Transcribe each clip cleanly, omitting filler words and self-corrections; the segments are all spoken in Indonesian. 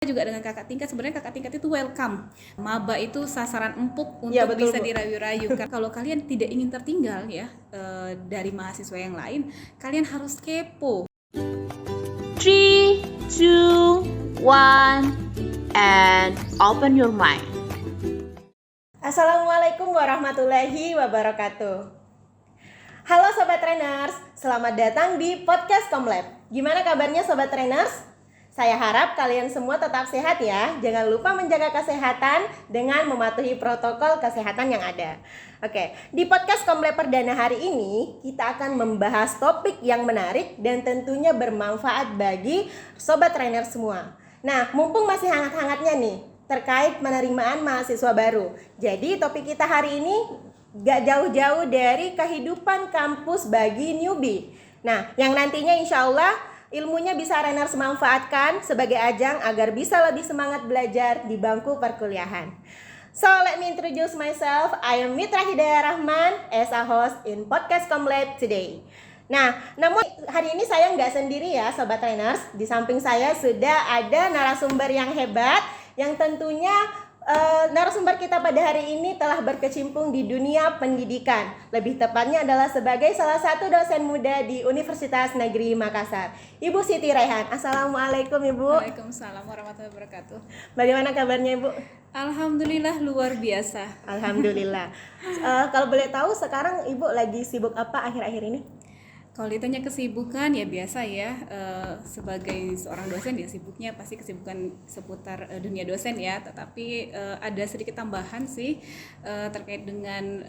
juga dengan kakak tingkat, sebenarnya kakak tingkat itu welcome. Maba itu sasaran empuk untuk Ya, betul, bisa Bu. dirayu-rayu. Kalau kalian tidak ingin tertinggal ya dari mahasiswa yang lain, kalian harus kepo. 3, 2, 1, and open your mind. Assalamualaikum warahmatullahi wabarakatuh. Halo Sobat Trainers, selamat datang di Podcast Komlab. Gimana kabarnya Sobat Trainers? Saya harap kalian semua tetap sehat ya. Jangan lupa menjaga kesehatan dengan mematuhi protokol kesehatan yang ada. Oke, di Podcast Komlab perdana hari ini kita akan membahas topik yang menarik dan tentunya bermanfaat bagi Sobat Trainers semua. Nah, mumpung masih hangat-hangatnya nih terkait penerimaan mahasiswa baru. Jadi topik kita hari ini gak jauh-jauh dari kehidupan kampus bagi newbie. Nah, yang nantinya insya Allah ilmunya bisa Trainers manfaatkan sebagai ajang agar bisa lebih semangat belajar di bangku perkuliahan. So, let me introduce myself. I am Mitra Hidayah Rahman as a host in Podcast Komlab today. Nah, namun hari ini saya nggak sendiri ya Sobat Trainers. Di samping saya sudah ada narasumber yang hebat yang tentunya narasumber kita pada hari ini telah berkecimpung di dunia pendidikan. Lebih tepatnya adalah sebagai salah satu dosen muda di Universitas Negeri Makassar, Ibu Siti Raihan. Assalamualaikum Ibu. Waalaikumsalam warahmatullahi wabarakatuh. Bagaimana kabarnya Ibu? Alhamdulillah luar biasa. Alhamdulillah. Kalau boleh tahu sekarang Ibu lagi sibuk apa akhir-akhir ini? Kalau ditanya kesibukan ya biasa ya, sebagai seorang dosen ya sibuknya pasti kesibukan seputar dunia dosen ya, tetapi ada sedikit tambahan sih terkait dengan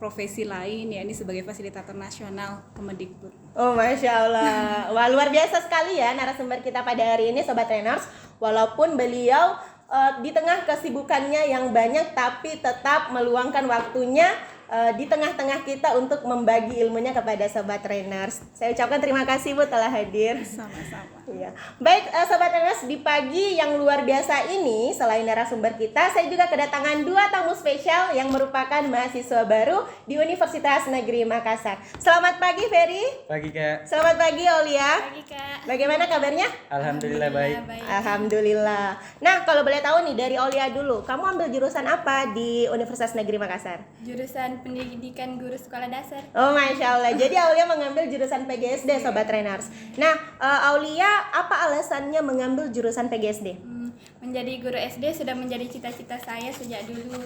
profesi lain ya, ini sebagai fasilitator nasional Kemendikbud. Oh, Masya Allah. Wah, luar biasa sekali ya narasumber kita pada hari ini Sobat Trainers. Walaupun beliau di tengah kesibukannya yang banyak tapi tetap meluangkan waktunya di tengah-tengah kita untuk membagi ilmunya kepada Sobat Trainers. Saya ucapkan terima kasih Bu telah hadir. Sama-sama. Iya. Baik Sobat Trainers, di pagi yang luar biasa ini selain narasumber kita, saya juga kedatangan dua tamu spesial yang merupakan mahasiswa baru di Universitas Negeri Makassar. Selamat pagi Ferry. Pagi Kak. Selamat pagi Aulia. Pagi Kak. Bagaimana kabarnya? Alhamdulillah baik. Alhamdulillah. Nah, kalau boleh tahu nih dari Aulia dulu, kamu ambil jurusan apa di Universitas Negeri Makassar? Jurusan Pendidikan Guru Sekolah Dasar. Oh, Masya Allah. Jadi Aulia mengambil jurusan PGSD, Sobat Trainers. Nah, Aulia, apa alasannya mengambil jurusan PGSD? Menjadi guru SD sudah menjadi cita-cita saya sejak dulu.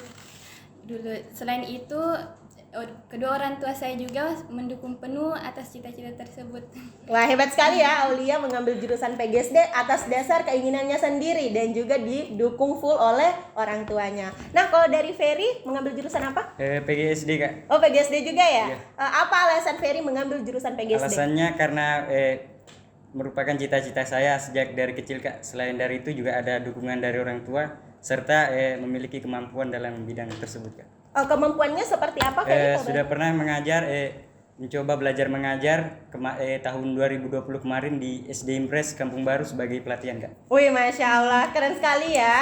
Selain itu, kedua orang tua saya juga mendukung penuh atas cita-cita tersebut. Wah, hebat sekali ya Aulia mengambil jurusan PGSD atas dasar keinginannya sendiri dan juga didukung full oleh orang tuanya. Nah, kalau dari Ferry mengambil jurusan apa? PGSD Kak. Oh, PGSD juga ya? Iya. Apa alasan Ferry mengambil jurusan PGSD? Alasannya karena merupakan cita-cita saya sejak dari kecil Kak. Selain dari itu juga ada dukungan dari orang tua serta memiliki kemampuan dalam bidang tersebut Kak. Kemampuannya seperti apa Ferry? Sudah pernah mengajar, mencoba belajar mengajar tahun 2020 kemarin di SD Impres Kampung Baru sebagai pelatihan Kak. Wih, Masya Allah, keren sekali ya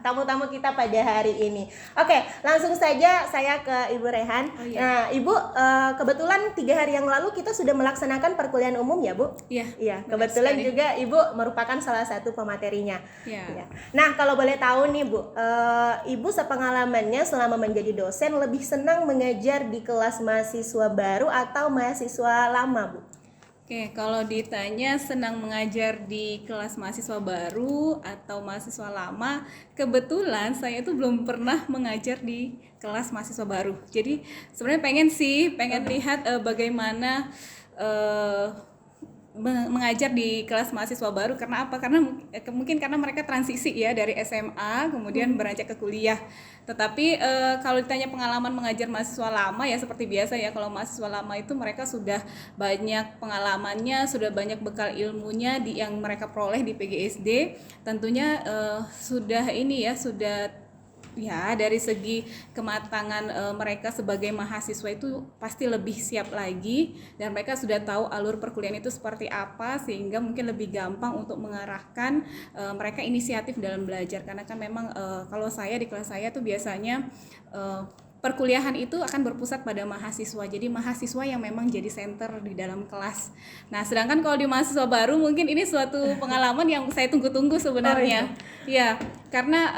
tamu-tamu kita pada hari ini. Oke, langsung saja saya ke Ibu Raihan. Oh, iya. Nah, Ibu, kebetulan 3 hari yang lalu kita sudah melaksanakan perkuliahan umum ya Bu? Iya. Iya, benar kebetulan sekali. juga Ibu merupakan salah satu pematerinya. Iya. Iya. Nah, kalau boleh tahu nih Bu, Ibu sepengalamannya selama menjadi dosen lebih senang mengajar di kelas mahasiswa baru atau mahasiswa lama Bu? Oke, kalau ditanya senang mengajar di kelas mahasiswa baru atau mahasiswa lama, kebetulan saya itu belum pernah mengajar di kelas mahasiswa baru. Jadi sebenarnya pengen lihat bagaimana mengajar di kelas mahasiswa baru. Karena apa? Karena mungkin karena mereka transisi ya dari SMA kemudian beranjak ke kuliah. Tetapi kalau ditanya pengalaman mengajar mahasiswa lama ya seperti biasa ya, kalau mahasiswa lama itu mereka sudah banyak pengalamannya, sudah banyak bekal ilmunya yang mereka peroleh di PGSD. Tentunya sudah dari segi kematangan mereka sebagai mahasiswa itu pasti lebih siap lagi, dan mereka sudah tahu alur perkuliahan itu seperti apa, sehingga mungkin lebih gampang untuk mengarahkan mereka inisiatif dalam belajar. Karena kan memang kalau saya di kelas saya tuh biasanya perkuliahan itu akan berpusat pada mahasiswa. Jadi mahasiswa yang memang jadi center di dalam kelas. Nah, sedangkan kalau di mahasiswa baru mungkin ini suatu pengalaman yang saya tunggu-tunggu sebenarnya. Ya, karena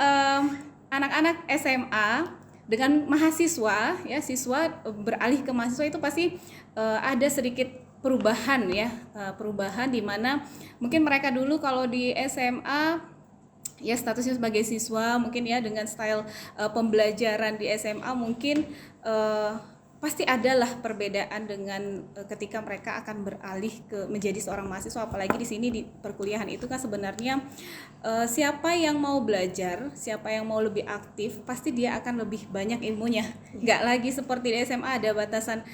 anak-anak SMA dengan mahasiswa ya, siswa beralih ke mahasiswa itu pasti ada sedikit perubahan ya, perubahan di mana mungkin mereka dulu kalau di SMA ya statusnya sebagai siswa mungkin ya dengan style pembelajaran di SMA mungkin pasti adalah perbedaan dengan ketika mereka akan beralih ke menjadi seorang mahasiswa, apalagi di sini di perkuliahan itu kan sebenarnya siapa yang mau belajar, siapa yang mau lebih aktif pasti dia akan lebih banyak ilmunya. Nggak lagi seperti di SMA ada batasan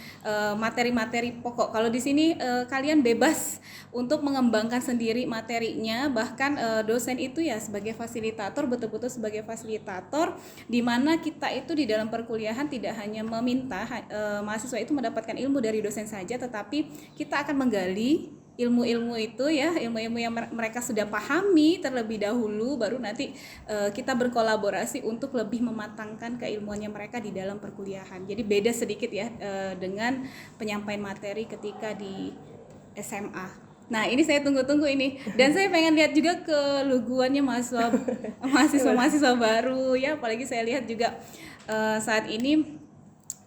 materi-materi pokok. Kalau di sini kalian bebas untuk mengembangkan sendiri materinya, bahkan dosen itu ya sebagai fasilitator, betul-betul sebagai fasilitator, di mana kita itu di dalam perkuliahan tidak hanya meminta mahasiswa itu mendapatkan ilmu dari dosen saja, tetapi kita akan menggali ilmu-ilmu itu ya, ilmu-ilmu yang mereka sudah pahami terlebih dahulu, baru nanti kita berkolaborasi untuk lebih mematangkan keilmuannya mereka di dalam perkuliahan. Jadi beda sedikit ya dengan penyampaian materi ketika di SMA. Nah, ini saya tunggu-tunggu ini, dan saya pengen lihat juga keluguannya mahasiswa baru ya, apalagi saya lihat juga saat ini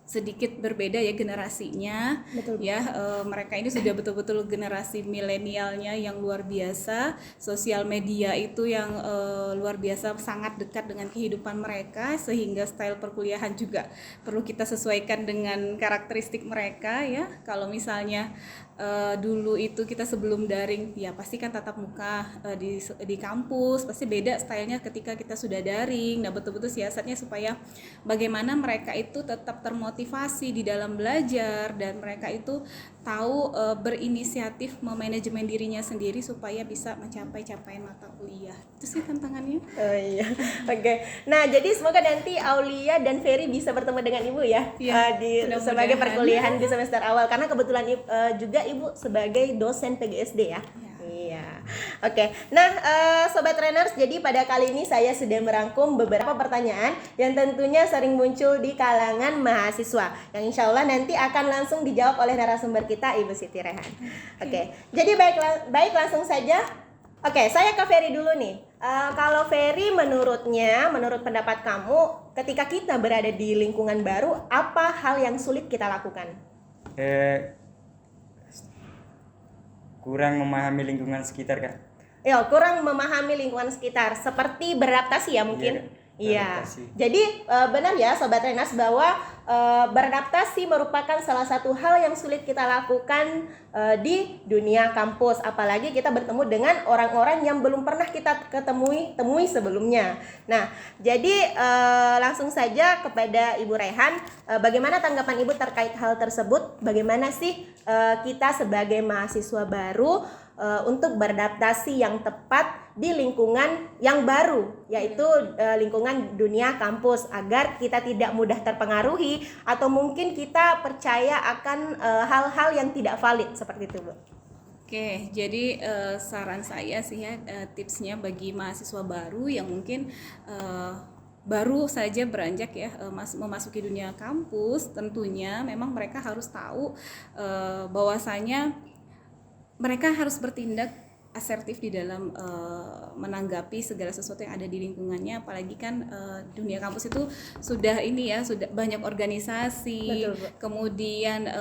sedikit berbeda ya generasinya. Betul. Ya, mereka ini sudah betul-betul generasi milenialnya yang luar biasa, sosial media itu yang luar biasa sangat dekat dengan kehidupan mereka, sehingga style perkuliahan juga perlu kita sesuaikan dengan karakteristik mereka ya. Kalau misalnya dulu itu kita sebelum daring ya pasti kan tatap muka di kampus, pasti beda stylenya ketika kita sudah daring. Nah, betul-betul siasatnya supaya bagaimana mereka itu tetap termotivasi di dalam belajar, dan mereka itu tahu berinisiatif memanajemen dirinya sendiri supaya bisa mencapai capaian mata kuliah. Itu sih tantangannya. Oh iya, oke. Nah, jadi semoga nanti Aulia dan Ferry bisa bertemu dengan Ibu ya, Iya, di mudah-mudahan. sebagai perkuliahan di semester awal, karena kebetulan juga Ibu sebagai dosen PGSD ya. Iya, oke. Nah, Sobat Trainers, jadi pada kali ini saya sudah merangkum beberapa pertanyaan yang tentunya sering muncul di kalangan mahasiswa, yang insya Allah nanti akan langsung dijawab oleh narasumber kita, Ibu Siti Rehan. Oke, jadi baik langsung saja. Oke, saya ke Ferry dulu nih. Kalau Ferry, menurut pendapat kamu, ketika kita berada di lingkungan baru, apa hal yang sulit kita lakukan? Kurang memahami lingkungan sekitar, Kak. Kurang memahami lingkungan sekitar, seperti beradaptasi ya mungkin. Iya. Beradaptasi. Jadi benar ya Sobat Trainers bahwa beradaptasi merupakan salah satu hal yang sulit kita lakukan di dunia kampus, apalagi kita bertemu dengan orang-orang yang belum pernah kita temui sebelumnya. Nah, jadi langsung saja kepada Ibu Rehan, bagaimana tanggapan Ibu terkait hal tersebut? Bagaimana sih kita sebagai mahasiswa baru untuk beradaptasi yang tepat di lingkungan yang baru, yaitu lingkungan dunia kampus, agar kita tidak mudah terpengaruhi atau mungkin kita percaya akan hal-hal yang tidak valid seperti itu, Bu. Oke, jadi saran saya sih ya, tipsnya bagi mahasiswa baru yang mungkin baru saja beranjak ya memasuki dunia kampus, tentunya memang mereka harus tahu bahwasanya mereka harus bertindak asertif di dalam menanggapi segala sesuatu yang ada di lingkungannya, apalagi kan dunia kampus itu sudah banyak organisasi. Betul, Bu. Kemudian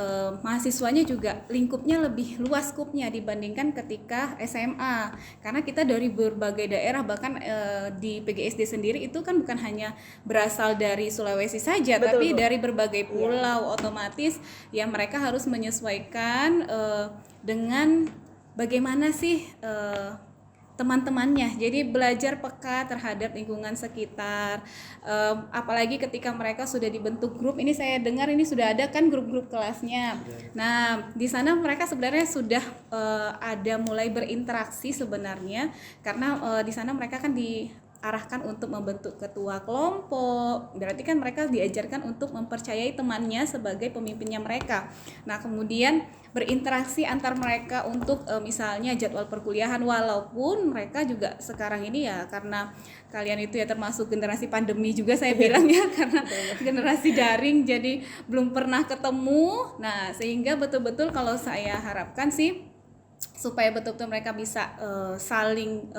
mahasiswanya juga lingkupnya lebih luas skupnya dibandingkan ketika SMA, karena kita dari berbagai daerah, bahkan di PGSD sendiri itu kan bukan hanya berasal dari Sulawesi saja. Betul, tapi Bu. dari berbagai pulau. Otomatis ya mereka harus menyesuaikan dengan bagaimana sih teman-temannya. Jadi belajar peka terhadap lingkungan sekitar, apalagi ketika mereka sudah dibentuk grup. Ini saya dengar ini sudah ada kan grup-grup kelasnya. Nah, di sana mereka sebenarnya sudah ada mulai berinteraksi sebenarnya, karena di sana mereka kan arahkan untuk membentuk ketua kelompok. Berarti kan mereka diajarkan untuk mempercayai temannya sebagai pemimpinnya mereka. Nah, kemudian berinteraksi antar mereka untuk misalnya jadwal perkuliahan, walaupun mereka juga sekarang ini ya karena kalian itu ya termasuk generasi pandemi juga saya bilang ya, karena generasi daring jadi belum pernah ketemu. Nah, sehingga betul-betul kalau saya harapkan sih supaya betul-betul mereka bisa saling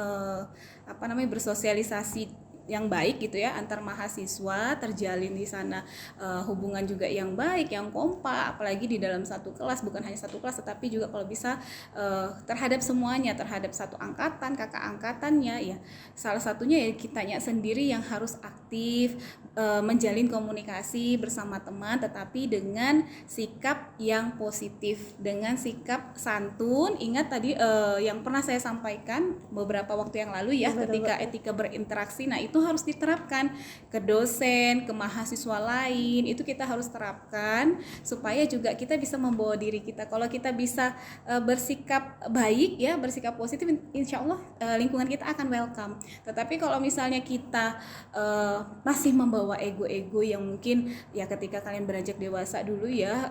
bersosialisasi yang baik gitu ya antar mahasiswa, terjalin di sana hubungan juga yang baik, yang kompak, apalagi di dalam satu kelas, bukan hanya satu kelas tetapi juga kalau bisa terhadap semuanya, terhadap satu angkatan, kakak angkatannya ya. Salah satunya ya kitanya sendiri yang harus aktif menjalin komunikasi bersama teman, tetapi dengan sikap yang positif, dengan sikap santun. Ingat tadi yang pernah saya sampaikan beberapa waktu yang lalu ya, ketika etika berinteraksi, nah itu harus diterapkan ke dosen, ke mahasiswa lain, itu kita harus terapkan supaya juga kita bisa membawa diri kita. Kalau kita bisa bersikap baik ya, bersikap positif, insya Allah lingkungan kita akan welcome. Tetapi kalau misalnya kita masih membawa ego-ego yang mungkin ya ketika kalian beranjak dewasa dulu ya,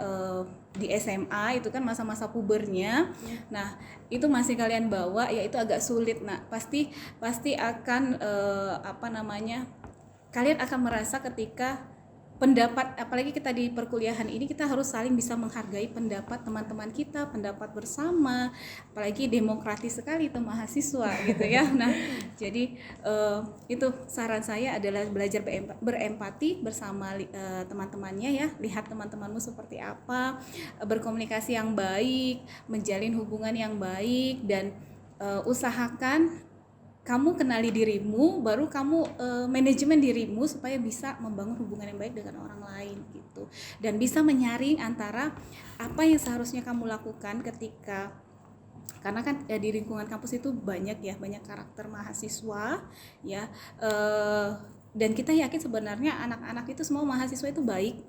di SMA itu kan masa-masa pubernya. Nah, itu masih kalian bawa ya, itu agak sulit. Nah, pasti akan kalian akan merasa ketika pendapat, apalagi kita di perkuliahan ini kita harus saling bisa menghargai pendapat teman-teman kita, pendapat bersama, apalagi demokratis sekali itu mahasiswa gitu ya. Nah, jadi itu saran saya adalah belajar berempati bersama teman-temannya ya, lihat teman-temanmu seperti apa, berkomunikasi yang baik, menjalin hubungan yang baik, dan usahakan kamu kenali dirimu, baru kamu manajemen dirimu supaya bisa membangun hubungan yang baik dengan orang lain gitu. Dan bisa menyaring antara apa yang seharusnya kamu lakukan ketika, karena kan di lingkungan kampus itu banyak karakter mahasiswa ya, dan kita yakin sebenarnya anak-anak itu semua mahasiswa itu baik,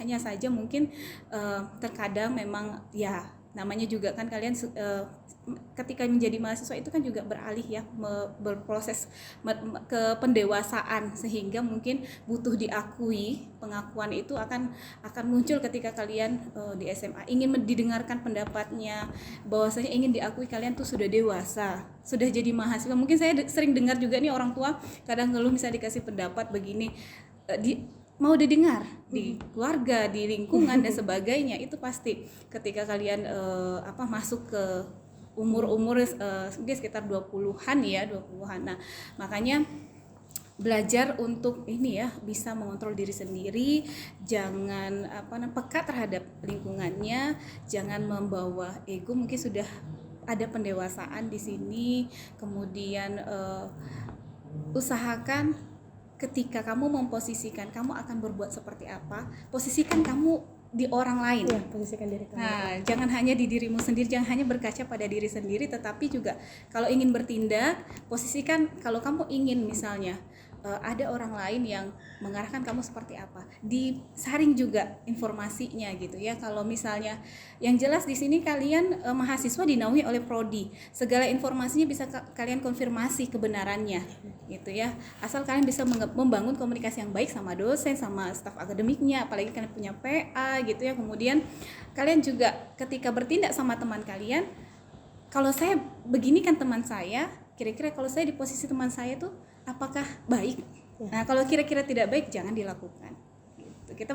hanya saja mungkin terkadang memang ya namanya juga kan kalian ketika menjadi mahasiswa itu kan juga beralih ya, berproses ke pendewasaan, sehingga mungkin butuh diakui. Pengakuan itu akan muncul ketika kalian di SMA ingin didengarkan pendapatnya, bahwasanya ingin diakui kalian tuh sudah dewasa, sudah jadi mahasiswa. Mungkin saya sering dengar juga nih orang tua kadang ngeluh misalnya dikasih pendapat begini, mau didengar di keluarga, di lingkungan dan sebagainya. Itu pasti ketika kalian masuk ke umur mungkin sekitar 20-an ya, 20-an. Nah, makanya belajar untuk ini ya, bisa mengontrol diri sendiri, jangan peka terhadap lingkungannya, jangan membawa ego. Mungkin sudah ada pendewasaan di sini. Kemudian usahakan ketika kamu memposisikan kamu akan berbuat seperti apa, posisikan kamu di orang lain. Ya, posisikan diri kamu. Nah, jangan hanya di dirimu sendiri, jangan hanya berkaca pada diri sendiri, tetapi juga kalau ingin bertindak, posisikan kalau kamu ingin misalnya ada orang lain yang mengarahkan kamu seperti apa, disaring juga informasinya gitu ya. Kalau misalnya yang jelas di sini kalian mahasiswa dinaungi oleh prodi, segala informasinya bisa kalian konfirmasi kebenarannya gitu ya, asal kalian bisa membangun komunikasi yang baik sama dosen, sama staf akademiknya, apalagi kalian punya PA gitu ya. Kemudian kalian juga ketika bertindak sama teman kalian, kalau saya begini kan teman saya, kira-kira kalau saya di posisi teman saya tuh apakah baik? Nah, kalau kira-kira tidak baik jangan dilakukan. Gitu. Kita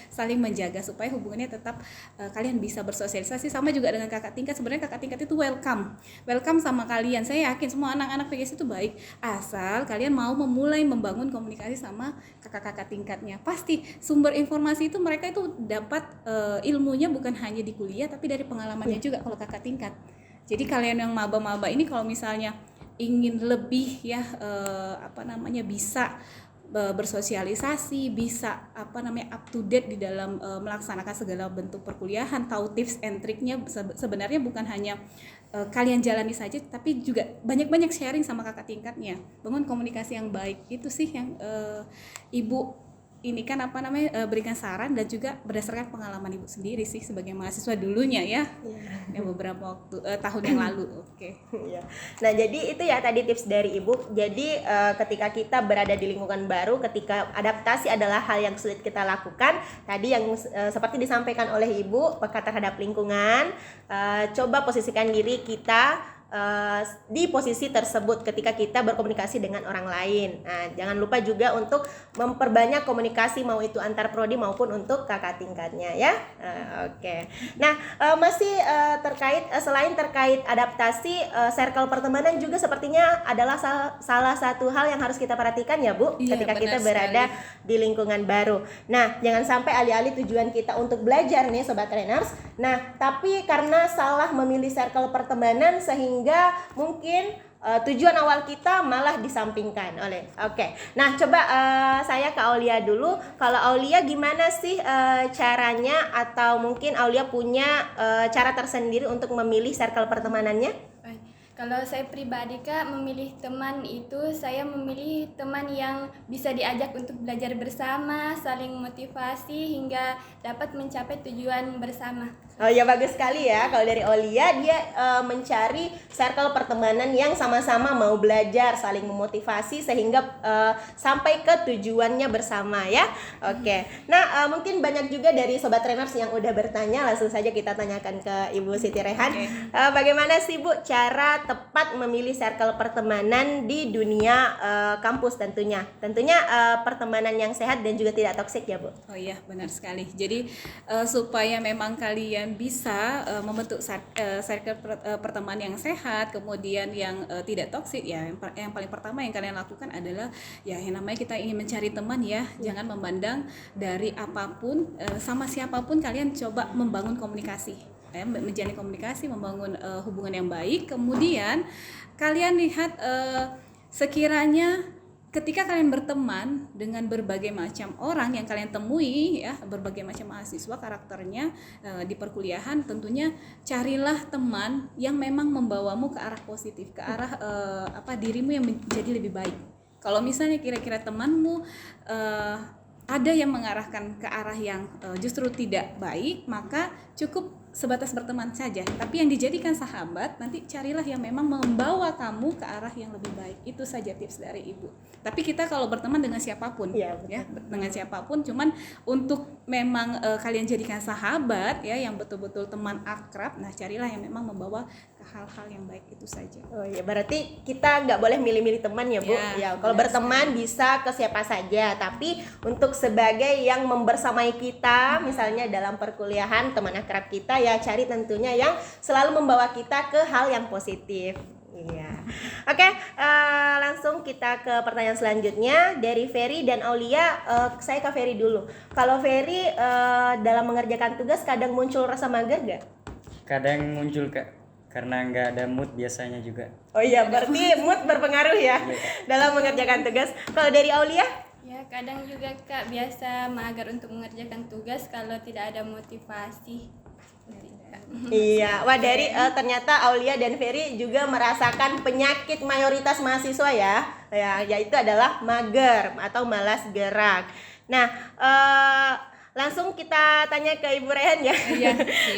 saling menjaga supaya hubungannya tetap kalian bisa bersosialisasi. Sama juga dengan kakak tingkat. Sebenarnya kakak tingkat itu welcome sama kalian. Saya yakin semua anak-anak PGS itu baik, asal kalian mau memulai membangun komunikasi sama kakak-kakak tingkatnya. Pasti sumber informasi itu mereka itu dapat ilmunya bukan hanya di kuliah, tapi dari pengalamannya juga kalau kakak tingkat. Jadi kalian yang maba-maba ini kalau misalnya ingin lebih ya bisa bersosialisasi, bisa up to date di dalam melaksanakan segala bentuk perkuliahan, tahu tips and triknya, sebenarnya bukan hanya kalian jalani saja, tapi juga banyak-banyak sharing sama kakak tingkatnya, bangun komunikasi yang baik. Itu sih yang ibu ini kan apa namanya berikan saran dan juga berdasarkan pengalaman Ibu sendiri sih sebagai mahasiswa dulunya ya. Yang beberapa tahun yang lalu. Oke. Iya. Nah, jadi itu ya tadi tips dari Ibu. Jadi ketika kita berada di lingkungan baru, ketika adaptasi adalah hal yang sulit kita lakukan, tadi yang seperti disampaikan oleh Ibu, peka terhadap lingkungan, coba posisikan diri kita di posisi tersebut ketika kita berkomunikasi dengan orang lain. Nah, jangan lupa juga untuk memperbanyak komunikasi, mau itu antar prodi maupun untuk kakak tingkatnya ya. Oke. Nah, masih terkait selain terkait adaptasi, circle pertemanan juga sepertinya adalah salah satu hal yang harus kita perhatikan ya Bu, Iya, ketika benar kita berada di lingkungan baru. Nah, jangan sampai alih-alih tujuan kita untuk belajar nih Sobat Trainers. Nah, tapi karena salah memilih circle pertemanan sehingga mungkin tujuan awal kita malah disampingkan oleh. Oke. Nah, coba saya ke Aulia dulu. Kalau Aulia gimana sih caranya, atau mungkin Aulia punya cara tersendiri untuk memilih circle pertemanannya? Baik. Kalau saya pribadi Kak, memilih teman itu saya memilih teman yang bisa diajak untuk belajar bersama, saling motivasi hingga dapat mencapai tujuan bersama. Oh ya, bagus sekali ya. Kalau dari Aulia, dia mencari circle pertemanan yang sama-sama mau belajar, saling memotivasi sehingga sampai ke tujuannya bersama ya. Oke. Nah, mungkin banyak juga dari Sobat Trainers yang udah bertanya, langsung saja kita tanyakan ke Ibu Siti Rehan. Bagaimana sih Bu cara tepat memilih circle pertemanan di dunia kampus tentunya? Tentunya pertemanan yang sehat dan juga tidak toksik ya Bu. Oh iya, benar sekali. Jadi supaya memang kalian bisa membentuk circle pertemanan yang sehat, kemudian yang tidak toksik ya. Yang paling pertama yang kalian lakukan adalah ya yang namanya kita ingin mencari teman ya. Jangan memandang dari apapun, sama siapapun kalian coba membangun komunikasi. Menjalin komunikasi, membangun hubungan yang baik. Kemudian kalian lihat sekiranya ketika kalian berteman dengan berbagai macam orang yang kalian temui ya, berbagai macam mahasiswa karakternya di perkuliahan, tentunya carilah teman yang memang membawamu ke arah positif, ke arah dirimu yang menjadi lebih baik. Kalau misalnya kira-kira temanmu ada yang mengarahkan ke arah yang justru tidak baik, maka cukup sebatas berteman saja. Tapi yang dijadikan sahabat, nanti carilah yang memang membawa kamu ke arah yang lebih baik. Itu saja tips dari Ibu. Tapi kita kalau berteman dengan siapapun, ya dengan siapapun, cuman untuk memang kalian jadikan sahabat ya, yang betul-betul teman akrab, nah carilah yang memang membawa ke hal-hal yang baik, itu saja. Oh iya, berarti kita nggak boleh milih-milih teman ya Bu. Ya, kalau berteman bisa ke siapa saja, tapi untuk sebagai yang membersamai kita, misalnya dalam perkuliahan, teman akrab kita ya, cari tentunya yang selalu membawa kita ke hal yang positif. Iya. Oke, langsung kita ke pertanyaan selanjutnya dari Ferry dan Aulia. Saya ke Ferry dulu. Kalau Ferry dalam mengerjakan tugas kadang muncul rasa mager nggak? Kadang muncul Kak, karena nggak ada mood biasanya juga. Oh iya, berarti mood berpengaruh ya dalam mengerjakan tugas. Kalau dari Aulia? Ya, kadang juga Kak biasa mager untuk mengerjakan tugas kalau tidak ada motivasi. Iya, wah dari ternyata Aulia dan Ferry juga merasakan penyakit mayoritas mahasiswa ya, yaitu adalah mager atau malas gerak. Nah, langsung kita tanya ke Ibu Rehan ya. Iya,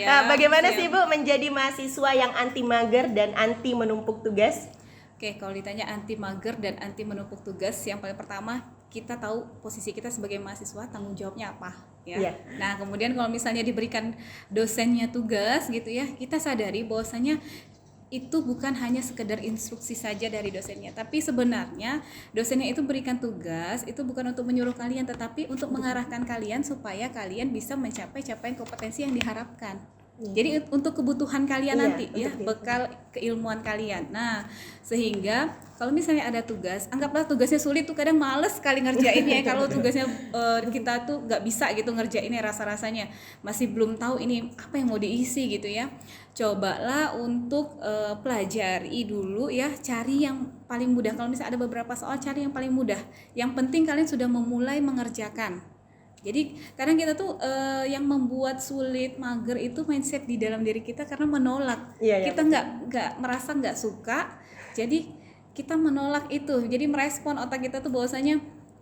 Nah, bagaimana sih Bu menjadi mahasiswa yang anti mager dan anti menumpuk tugas? Oke, kalau ditanya anti mager dan anti menumpuk tugas, yang paling pertama kita tahu posisi kita sebagai mahasiswa, tanggung jawabnya apa ya. Iya. Nah, kemudian kalau misalnya diberikan dosennya tugas gitu ya, kita sadari bahwasanya itu bukan hanya sekedar instruksi saja dari dosennya, tapi sebenarnya dosennya itu berikan tugas itu bukan untuk menyuruh kalian, tetapi untuk mengarahkan kalian supaya kalian bisa mencapai capaian kompetensi yang diharapkan. Jadi untuk kebutuhan kalian nanti ya, bekal keilmuan kalian. Nah, sehingga kalau misalnya ada tugas, anggaplah tugasnya sulit tuh, kadang males sekali ngerjainnya. Kalau tugasnya kita tuh nggak bisa gitu ngerjainnya, rasa-rasanya masih belum tahu ini apa yang mau diisi gitu ya. Cobalah untuk pelajari dulu ya, cari yang paling mudah. Kalau misalnya ada beberapa soal, cari yang paling mudah. Yang penting kalian sudah memulai mengerjakan. Jadi kadang kita tuh yang membuat sulit, mager itu mindset di dalam diri kita karena menolak. Kita nggak merasa nggak suka, jadi kita menolak itu. Jadi merespon otak kita tuh bahwasanya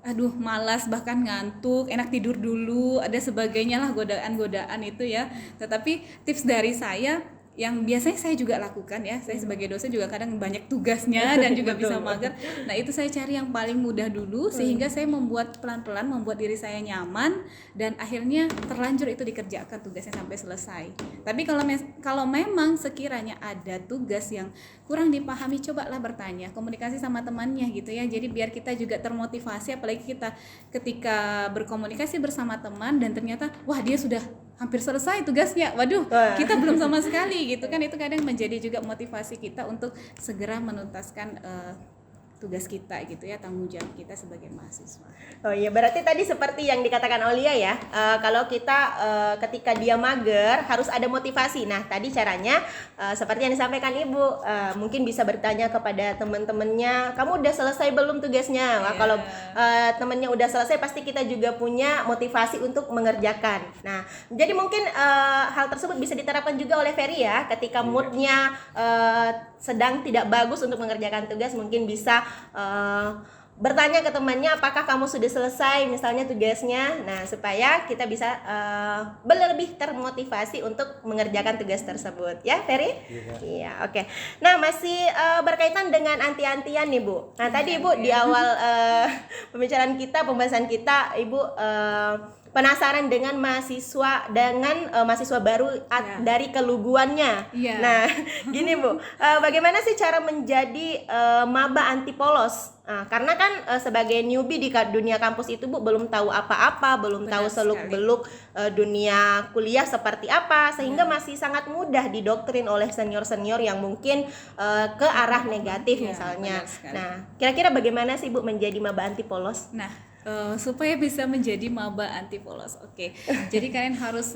aduh malas bahkan ngantuk, enak tidur dulu, ada sebagainya lah godaan-godaan itu ya. Tetapi tips dari saya yang biasanya saya juga lakukan ya, saya sebagai dosen juga kadang banyak tugasnya dan juga bisa mager. Nah itu saya cari yang paling mudah dulu sehingga saya membuat pelan-pelan membuat diri saya nyaman dan akhirnya terlanjur itu dikerjakan tugasnya sampai selesai. Tapi kalau memang sekiranya ada tugas yang kurang dipahami, cobalah bertanya, komunikasi sama temannya gitu ya. Jadi biar kita juga termotivasi, apalagi kita ketika berkomunikasi bersama teman dan ternyata wah dia sudah hampir selesai tugasnya, waduh kita belum sama sekali gitu kan. Itu kadang menjadi juga motivasi kita untuk segera menuntaskan tugas kita gitu ya, tanggung jawab kita sebagai mahasiswa. Oh iya, berarti tadi seperti yang dikatakan Aulia ya, kalau kita ketika dia mager harus ada motivasi. Nah tadi caranya seperti yang disampaikan Ibu, mungkin bisa bertanya kepada teman-temannya, kamu udah selesai belum tugasnya? Wah, kalau temannya udah selesai pasti kita juga punya motivasi untuk mengerjakan. Nah jadi mungkin hal tersebut bisa diterapkan juga oleh Ferry ya, ketika moodnya sedang tidak bagus untuk mengerjakan tugas, mungkin bisa bertanya ke temannya apakah kamu sudah selesai misalnya tugasnya. Nah supaya kita bisa lebih termotivasi untuk mengerjakan tugas tersebut ya Ferry. Iya oke. Nah masih berkaitan dengan anti-antian nih Bu. Nah tadi Ibu di awal pembahasan kita Ibu penasaran dengan mahasiswa mahasiswa baru dari keluguannya. Nah, gini Bu, bagaimana sih cara menjadi maba anti polos? Karena kan sebagai newbie di dunia kampus itu Bu belum tahu apa-apa, belum tahu seluk-beluk dunia kuliah seperti apa, sehingga masih sangat mudah didoktrin oleh senior-senior yang mungkin ke arah negatif misalnya. Nah, kira-kira bagaimana sih Bu menjadi maba anti polos? Nah, supaya bisa menjadi maba anti polos. Oke. Jadi kalian harus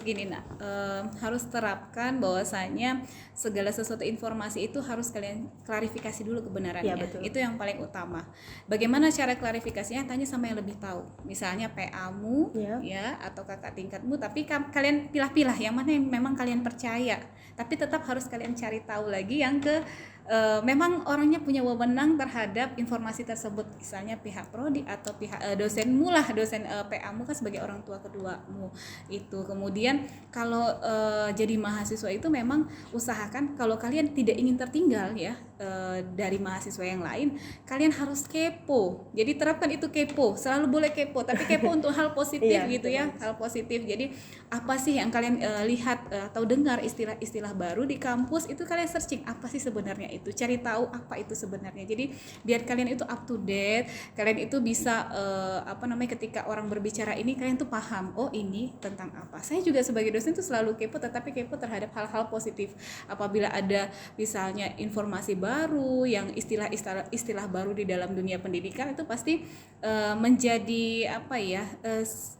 harus terapkan bahwasanya segala sesuatu informasi itu harus kalian klarifikasi dulu kebenarannya. Ya, itu yang paling utama. Bagaimana cara klarifikasinya? Tanya sama yang lebih tahu. Misalnya PA-mu ya atau kakak tingkatmu, tapi kalian pilah-pilah yang mana yang memang kalian percaya. Tapi tetap harus kalian cari tahu lagi yang memang orangnya punya wewenang terhadap informasi tersebut, misalnya pihak prodi atau pihak dosenmu lah, dosen PA-mu kan sebagai orang tua keduamu itu. Kemudian kalau jadi mahasiswa itu memang usahakan kalau kalian tidak ingin tertinggal ya dari mahasiswa yang lain, kalian harus kepo. Jadi terapkan itu kepo, selalu boleh kepo, tapi kepo untuk hal positif gitu ya, hal positif. Jadi apa sih yang kalian lihat atau dengar istilah-istilah baru di kampus, itu kalian searching apa sih sebenarnya itu, cari tahu apa itu sebenarnya. Jadi biar kalian itu up to date, kalian itu bisa ketika orang berbicara ini kalian tuh paham, oh ini tentang apa. Saya juga sebagai dosen tuh selalu kepo, tetapi kepo terhadap hal-hal positif. Apabila ada misalnya informasi baru, yang istilah baru di dalam dunia pendidikan, itu pasti menjadi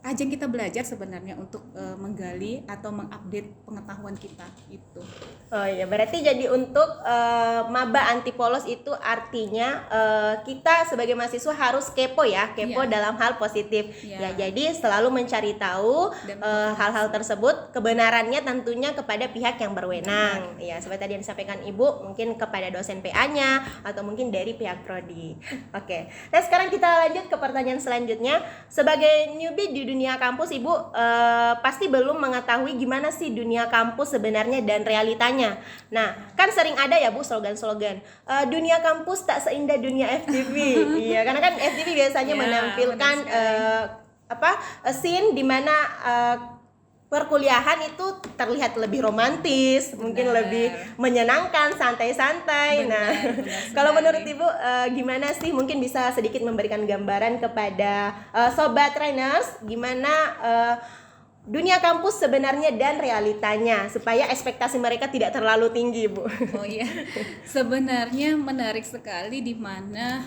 ajang kita belajar sebenarnya untuk menggali atau mengupdate pengetahuan kita itu. Oh iya, berarti jadi untuk maba anti polos itu artinya kita sebagai mahasiswa harus kepo ya, dalam hal positif. Ya, jadi selalu mencari tahu hal-hal tersebut, kebenarannya tentunya kepada pihak yang berwenang. Ya, seperti tadi yang disampaikan Ibu, mungkin kepada dosen PA-nya atau mungkin dari pihak prodi. Oke. Nah, sekarang kita lanjut ke pertanyaan selanjutnya. Sebagai newbie di dunia kampus, Ibu pasti belum mengetahui gimana sih dunia kampus sebenarnya dan realitanya. Nah, kan sering ada ya Bu slogan-slogan dunia kampus tak seindah dunia FTV. Iya, karena kan FTV biasanya menampilkan scene di mana perkuliahan itu terlihat lebih romantis, mungkin lebih menyenangkan, santai-santai. Kalau menurut Ibu gimana sih? Mungkin bisa sedikit memberikan gambaran kepada sobat trainers gimana dunia kampus sebenarnya dan realitanya supaya ekspektasi mereka tidak terlalu tinggi, Bu. Oh iya, sebenarnya menarik sekali di mana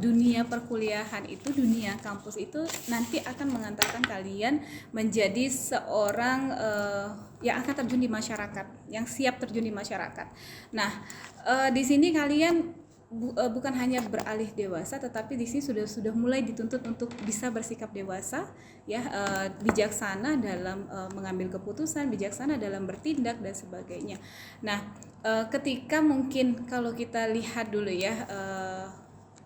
dunia perkuliahan itu, dunia kampus itu nanti akan mengantarkan kalian menjadi seorang yang akan terjun di masyarakat, yang siap terjun di masyarakat. Nah, di sini kalian bukan hanya beralih dewasa, tetapi di sini sudah mulai dituntut untuk bisa bersikap dewasa, ya, bijaksana dalam mengambil keputusan, bijaksana dalam bertindak dan sebagainya. Nah, ketika mungkin kalau kita lihat dulu ya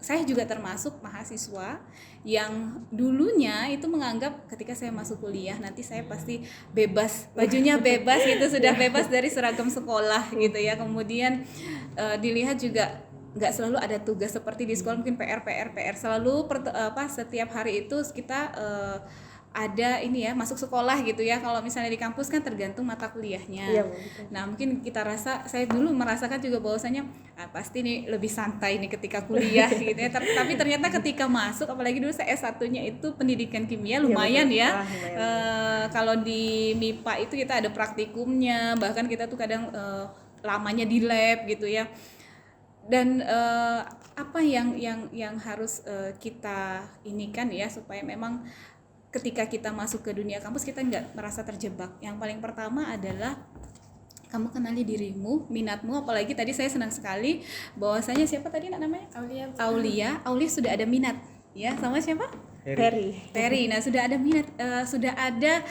saya juga termasuk mahasiswa yang dulunya itu menganggap ketika saya masuk kuliah nanti saya pasti bebas, bajunya bebas gitu, sudah bebas dari seragam sekolah gitu ya. Kemudian dilihat juga nggak selalu ada tugas seperti di sekolah, mungkin PR selalu setiap hari itu kita ada ini ya, masuk sekolah gitu ya. Kalau misalnya di kampus kan tergantung mata kuliahnya. Iya, betul. Nah mungkin kita saya dulu merasakan juga bahwasanya pasti nih lebih santai nih ketika kuliah gitu ya. Tapi ternyata ketika masuk, apalagi dulu saya S1-nya itu pendidikan kimia, lumayan ya. Kalau di MIPA itu kita ada praktikumnya, bahkan kita tuh kadang lamanya di lab gitu ya. Dan apa yang harus kita inikan ya, supaya memang ketika kita masuk ke dunia kampus kita nggak merasa terjebak. Yang paling pertama adalah kamu kenali dirimu, minatmu. Apalagi tadi saya senang sekali bahwasanya siapa tadi namanya? Aulia sudah ada minat ya, sama siapa? Ferry. Nah, sudah ada minat, sudah ada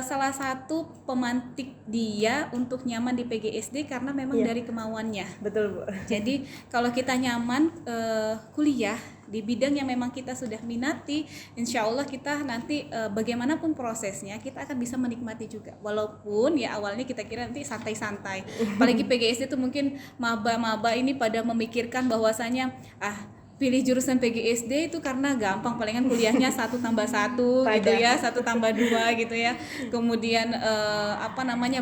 salah satu pemantik dia untuk nyaman di PGSD karena memang dari kemauannya. Betul, Bu. Jadi kalau kita nyaman kuliah di bidang yang memang kita sudah minati, insya Allah kita nanti bagaimanapun prosesnya kita akan bisa menikmati juga. Walaupun ya awalnya kita kira nanti santai-santai. Apalagi PGSD itu mungkin maba-maba ini pada memikirkan bahwasanya pilih jurusan PGSD itu karena gampang, palingan kuliahnya 1+1 gitu ya, 1+2 gitu ya. Kemudian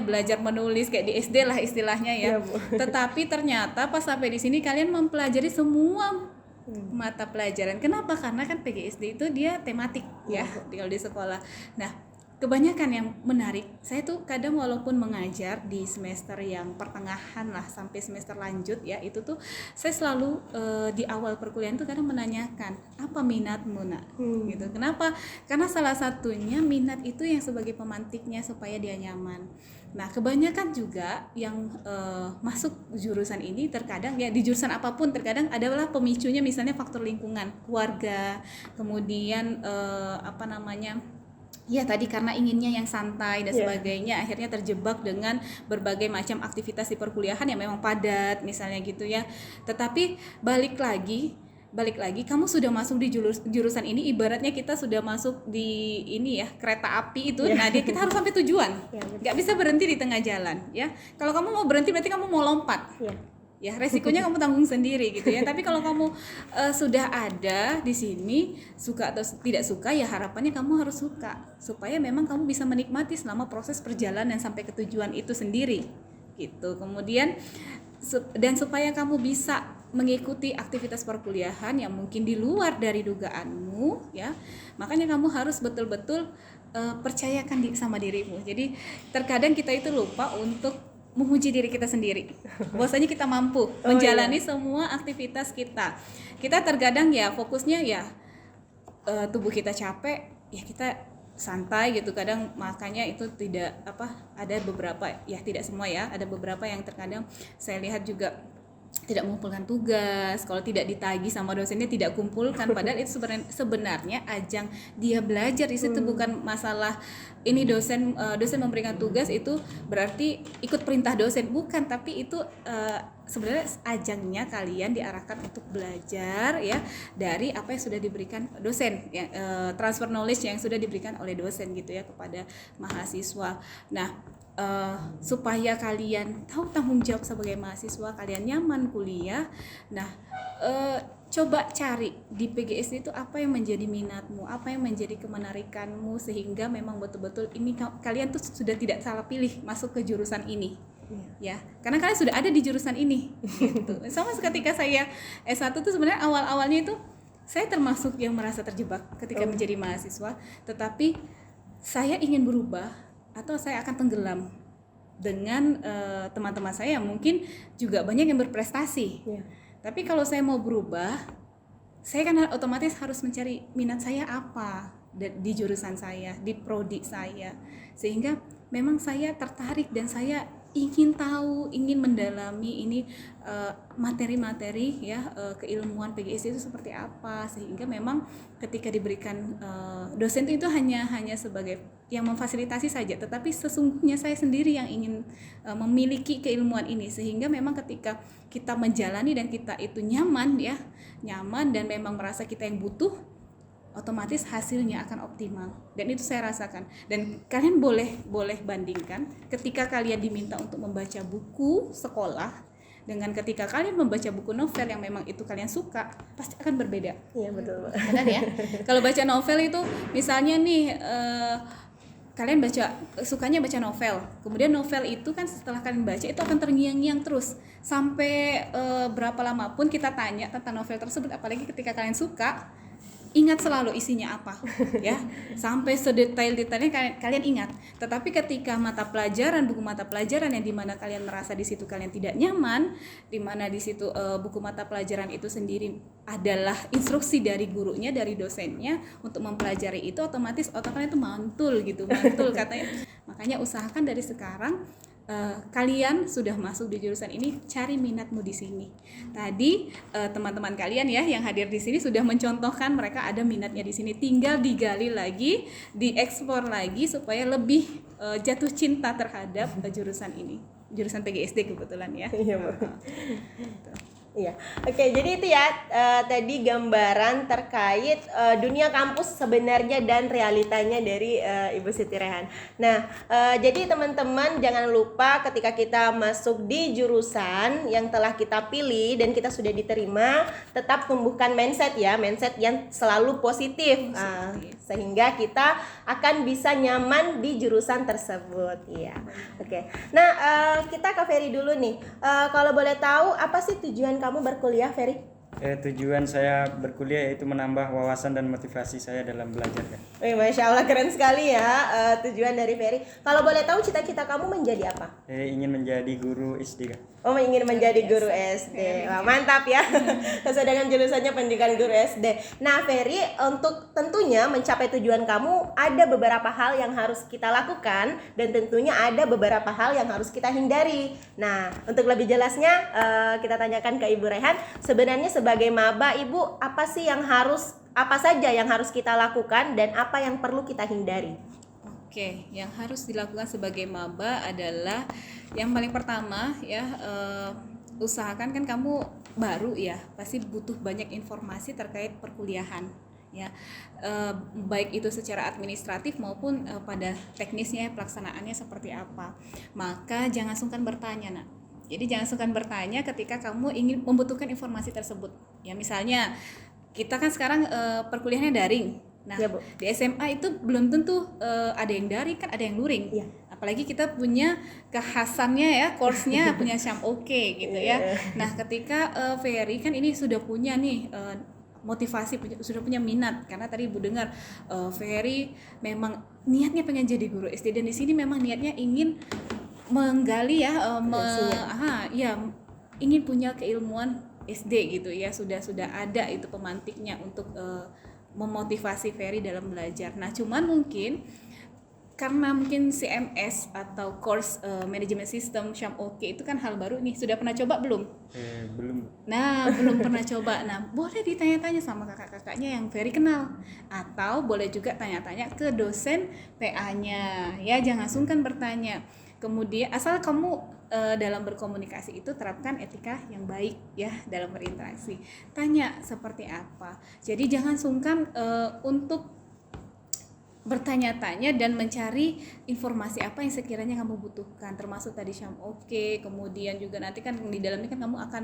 belajar menulis kayak di SD lah istilahnya ya. Tetapi ternyata pas sampai di sini kalian mempelajari semua mata pelajaran. Kenapa? Karena kan PGSD itu dia tematik ya kalau di sekolah. Nah, kebanyakan yang menarik, saya tuh kadang walaupun mengajar di semester yang pertengahan lah sampai semester lanjut ya, itu tuh saya selalu di awal perkuliahan tuh kadang menanyakan, apa minatmu nak? Gitu. Kenapa? Karena salah satunya minat itu yang sebagai pemantiknya supaya dia nyaman. Nah, kebanyakan juga yang masuk jurusan ini terkadang ya di jurusan apapun terkadang adalah pemicunya misalnya faktor lingkungan, keluarga, kemudian ya tadi karena inginnya yang santai dan sebagainya, akhirnya terjebak dengan berbagai macam aktivitas di perkuliahan yang memang padat misalnya gitu ya. Tetapi balik lagi kamu sudah masuk di jurusan ini, ibaratnya kita sudah masuk di ini ya, kereta api itu. Nah, kita harus sampai tujuan. Nggak bisa berhenti di tengah jalan ya. Kalau kamu mau berhenti berarti kamu mau lompat. Ya, resikonya kamu tanggung sendiri gitu ya. Tapi kalau kamu sudah ada di sini, suka atau tidak suka, ya harapannya kamu harus suka supaya memang kamu bisa menikmati selama proses perjalanan sampai ke tujuan itu sendiri gitu. Kemudian dan supaya kamu bisa mengikuti aktivitas perkuliahan yang mungkin di luar dari dugaanmu ya, makanya kamu harus betul-betul percayakan sama dirimu. Jadi terkadang kita itu lupa untuk menguji diri kita sendiri, bahwasanya kita mampu menjalani semua aktivitas kita. Kita terkadang ya fokusnya ya tubuh kita capek, ya kita santai gitu. Kadang makanya itu tidak ada beberapa ya, tidak semua ya, ada beberapa yang terkadang saya lihat juga tidak mengumpulkan tugas, kalau tidak ditagih sama dosennya tidak kumpulkan, padahal itu sebenarnya ajang dia belajar. Di situ bukan masalah ini dosen memberikan tugas itu berarti ikut perintah dosen, bukan, tapi itu sebenarnya ajangnya kalian diarahkan untuk belajar ya dari apa yang sudah diberikan dosen ya, transfer knowledge yang sudah diberikan oleh dosen gitu ya kepada mahasiswa. Nah, supaya kalian tahu tanggung jawab sebagai mahasiswa, kalian nyaman kuliah. Nah, coba cari di PGSD itu apa yang menjadi minatmu, apa yang menjadi kemenarikanmu, sehingga memang betul-betul ini kalian tuh sudah tidak salah pilih masuk ke jurusan ini. Ya, karena kalian sudah ada di jurusan ini gitu. Sama ketika saya S1 tuh sebenarnya awal-awalnya itu saya termasuk yang merasa terjebak ketika menjadi mahasiswa, tetapi saya ingin berubah atau saya akan tenggelam dengan teman-teman saya yang mungkin juga banyak yang berprestasi. Tapi kalau saya mau berubah, saya kan otomatis harus mencari minat saya apa di jurusan saya, di prodi saya, sehingga memang saya tertarik dan saya ingin tahu, ingin mendalami ini materi-materi ya keilmuan PGSD itu seperti apa, sehingga memang ketika diberikan dosen itu hanya sebagai yang memfasilitasi saja, tetapi sesungguhnya saya sendiri yang ingin memiliki keilmuan ini, sehingga memang ketika kita menjalani dan kita itu nyaman dan memang merasa kita yang butuh, otomatis hasilnya akan optimal. Dan itu saya rasakan. Dan kalian boleh bandingkan ketika kalian diminta untuk membaca buku sekolah dengan ketika kalian membaca buku novel yang memang itu kalian suka, pasti akan berbeda. Iya, betul. Benar ya? Kalau baca novel itu misalnya nih kalian sukanya baca novel, kemudian novel itu kan setelah kalian baca itu akan terngiang-ngiang terus sampai berapa lama pun kita tanya tentang novel tersebut, apalagi ketika kalian suka, ingat selalu isinya apa ya, sampai sedetail-detailnya kalian ingat. Tetapi ketika buku mata pelajaran yang dimana kalian merasa di situ kalian tidak nyaman, dimana di situ buku mata pelajaran itu sendiri adalah instruksi dari gurunya, dari dosennya untuk mempelajari itu, otomatis otak kalian itu mantul katanya. Makanya usahakan dari sekarang kalian sudah masuk di jurusan ini, cari minatmu di sini. Tadi teman-teman kalian ya yang hadir di sini sudah mencontohkan mereka ada minatnya di sini, tinggal digali lagi, dieksplor lagi supaya lebih jatuh cinta terhadap jurusan ini, jurusan PGSD kebetulan ya. Iya, Bu. Iya, oke. Jadi itu ya tadi gambaran terkait dunia kampus sebenarnya dan realitanya dari Ibu Siti Rehan. Nah, jadi teman-teman jangan lupa ketika kita masuk di jurusan yang telah kita pilih dan kita sudah diterima, tetap tumbuhkan mindset yang selalu positif. Sehingga kita akan bisa nyaman di jurusan tersebut. Iya, oke. Nah, kita ke Ferry dulu nih. Kalau boleh tahu apa sih tujuan kamu berkuliah, Ferry? Tujuan saya berkuliah yaitu menambah wawasan dan motivasi saya dalam belajar, Kak. Masya Allah, keren sekali ya tujuan dari Ferry. Kalau boleh tahu cita-cita kamu menjadi apa? Ingin menjadi guru SD, Kak. Oh, ingin menjadi guru SD. Wah, mantap ya. Sesuai dengan jurusannya pendidikan guru SD. Nah, Ferry, untuk tentunya mencapai tujuan kamu ada beberapa hal yang harus kita lakukan dan tentunya ada beberapa hal yang harus kita hindari. Nah, untuk lebih jelasnya kita tanyakan ke Ibu Rehan, sebenarnya sebagai maba, Ibu, apa saja yang harus kita lakukan dan apa yang perlu kita hindari? Oke, yang harus dilakukan sebagai maba adalah yang paling pertama ya, usahakan kan kamu baru ya, pasti butuh banyak informasi terkait perkuliahan ya, baik itu secara administratif maupun pada teknisnya pelaksanaannya seperti apa. Maka jangan sungkan bertanya, Nak. Jadi jangan sungkan bertanya ketika kamu ingin membutuhkan informasi tersebut. Ya misalnya kita kan sekarang perkuliahannya daring. Nah, ya, Bu. Di SMA itu belum tentu ada yang daring, kan ada yang luring. Ya. Apalagi kita punya kekhasannya ya, course-nya punya Syam Oke gitu ya. Nah, ketika Ferry kan ini sudah punya nih motivasi, sudah punya minat, karena tadi Ibu dengar Ferry memang niatnya pengen jadi guru SD, dan di sini memang niatnya ingin menggali ya, ingin punya keilmuan SD gitu ya, sudah ada itu pemantiknya untuk memotivasi Ferry dalam belajar. Nah, cuman mungkin karena mungkin CMS atau course manajemen sistem Syam Oke itu kan hal baru nih. Sudah pernah coba belum? Belum. Nah, belum pernah coba. Nah, boleh ditanya-tanya sama kakak-kakaknya yang Ferry kenal, atau boleh juga tanya-tanya ke dosen PA-nya. Ya, jangan sungkan bertanya. Kemudian asal kamu dalam berkomunikasi itu terapkan etika yang baik ya dalam berinteraksi. Tanya seperti apa. Jadi jangan sungkan untuk bertanya-tanya dan mencari informasi apa yang sekiranya kamu butuhkan, termasuk tadi Syam Oke. Kemudian juga nanti kan di dalamnya kan kamu akan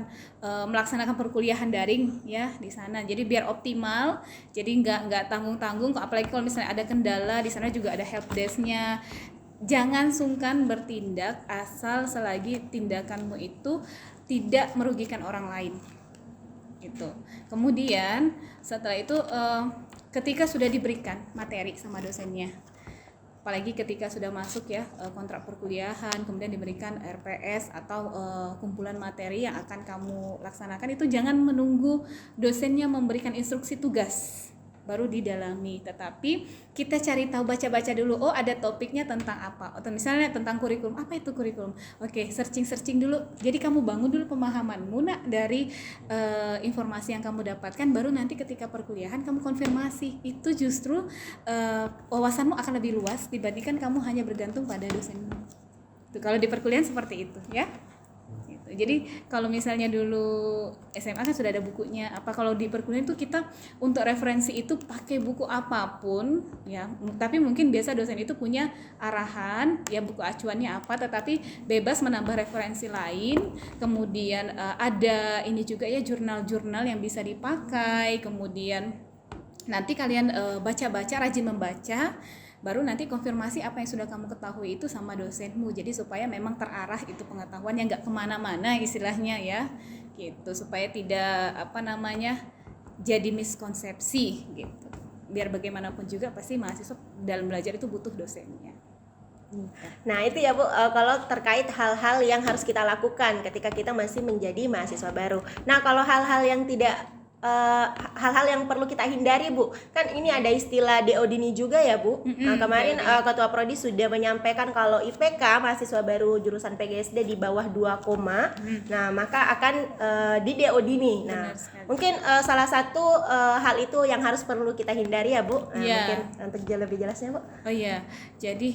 melaksanakan perkuliahan daring ya di sana. Jadi biar optimal, jadi nggak tanggung-tanggung. Apalagi kalau misalnya ada kendala, di sana juga ada helpdesk-nya. Jangan sungkan bertindak asal selagi tindakanmu itu tidak merugikan orang lain. Gitu. Kemudian setelah itu ketika sudah diberikan materi sama dosennya, apalagi ketika sudah masuk ya kontrak perkuliahan, kemudian diberikan RPS atau kumpulan materi yang akan kamu laksanakan, itu jangan menunggu dosennya memberikan instruksi tugas. baru didalami. Tetapi kita cari tahu, baca-baca dulu, oh ada topiknya tentang apa, atau misalnya tentang kurikulum, apa itu kurikulum, oke, searching dulu. Jadi kamu bangun dulu pemahamanmu dari informasi yang kamu dapatkan, baru nanti ketika perkuliahan kamu konfirmasi. Itu justru wawasanmu akan lebih luas dibandingkan kamu hanya bergantung pada dosenmu. Itu kalau di perkuliahan seperti itu ya. Jadi kalau misalnya dulu SMA kan sudah ada bukunya, apa kalau di perkuliahan itu kita untuk referensi itu pakai buku apapun ya, tapi mungkin biasa dosen itu punya arahan ya, buku acuannya apa, tetapi bebas menambah referensi lain. Kemudian ada ini juga ya, jurnal-jurnal yang bisa dipakai. Kemudian nanti kalian baca-baca, rajin membaca, baru nanti konfirmasi apa yang sudah kamu ketahui itu sama dosenmu. Jadi supaya memang terarah itu pengetahuan, yang nggak kemana-mana istilahnya ya, gitu, supaya tidak jadi miskonsepsi gitu. Biar bagaimanapun juga pasti mahasiswa dalam belajar itu butuh dosennya. Nah itu ya Bu, kalau terkait hal-hal yang harus kita lakukan ketika kita masih menjadi mahasiswa baru. Nah kalau hal-hal yang tidak hal-hal yang perlu kita hindari Bu, kan ini ada istilah DO Dini juga ya Bu. Kemarin Ketua Prodi sudah menyampaikan kalau IPK mahasiswa baru jurusan PGSD di bawah 2, nah maka akan di DO Dini. Nah mungkin salah satu hal itu yang harus perlu kita hindari ya Bu. Mungkin untuk lebih jelasnya Bu. Oh iya, jadi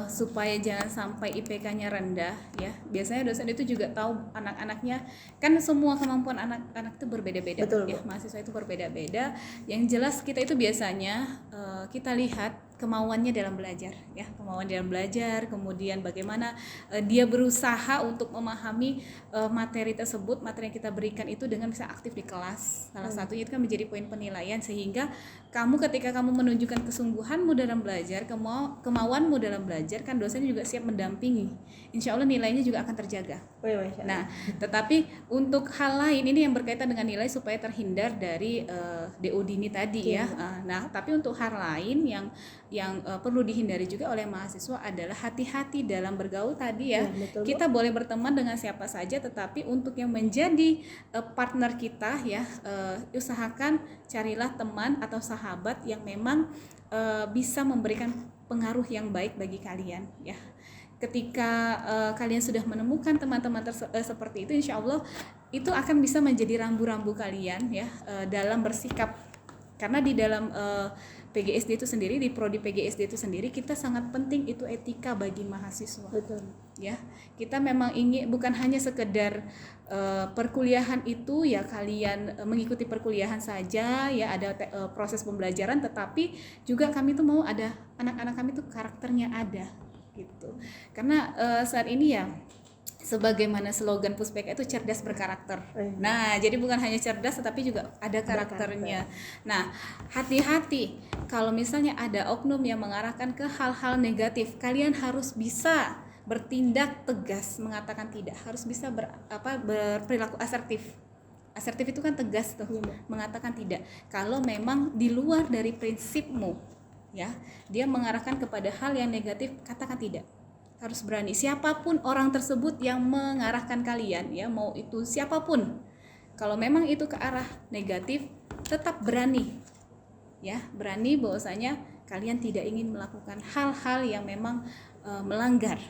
supaya jangan sampai IPK-nya rendah ya, biasanya dosen itu juga tahu anak-anaknya, kan semua kemampuan anak-anak itu berbeda-beda. Betul, ya, mahasiswa itu berbeda-beda. Yang jelas kita itu biasanya kita lihat kemauannya dalam belajar ya, kemauan dalam belajar, kemudian bagaimana dia berusaha untuk memahami materi tersebut, materi yang kita berikan itu dengan bisa aktif di kelas. Salah satunya itu kan menjadi poin penilaian, sehingga kamu ketika kamu menunjukkan kesungguhanmu dalam belajar, kemauanmu dalam belajar, kan dosen juga siap mendampingi. Insya Allah nilainya juga akan terjaga. Nah, tetapi untuk hal lain ini yang berkaitan dengan nilai supaya terhindar dari DO Dini tadi ya. Nah, tapi untuk hal lain yang perlu dihindari juga oleh mahasiswa adalah hati-hati dalam bergaul tadi ya. Kita boleh berteman dengan siapa saja, tetapi untuk yang menjadi partner kita ya, usahakan carilah teman atau sahabat yang memang bisa memberikan pengaruh yang baik bagi kalian ya. Ketika kalian sudah menemukan teman-teman seperti itu, insya Allah itu akan bisa menjadi rambu-rambu kalian ya dalam bersikap. Karena di dalam PGSD itu sendiri, di prodi PGSD itu sendiri, kita sangat penting itu etika bagi mahasiswa. Betul. Ya, kita memang ingin bukan hanya sekedar perkuliahan itu ya, kalian mengikuti perkuliahan saja ya, ada proses pembelajaran, tetapi juga kami tuh mau ada anak-anak kami tuh karakternya ada gitu. Karena saat ini ya, sebagaimana slogan Puspeka itu cerdas berkarakter. Nah, jadi bukan hanya cerdas tetapi juga ada karakternya. Nah, hati-hati kalau misalnya ada oknum yang mengarahkan ke hal-hal negatif, kalian harus bisa bertindak tegas, mengatakan tidak, harus bisa berperilaku asertif. Asertif itu kan tegas tuh, mengatakan tidak. Kalau memang di luar dari prinsipmu ya, dia mengarahkan kepada hal yang negatif, katakan tidak. Harus berani, siapapun orang tersebut yang mengarahkan kalian ya, mau itu siapapun, kalau memang itu ke arah negatif, tetap berani ya, berani bahwasanya kalian tidak ingin melakukan hal-hal yang memang melanggar,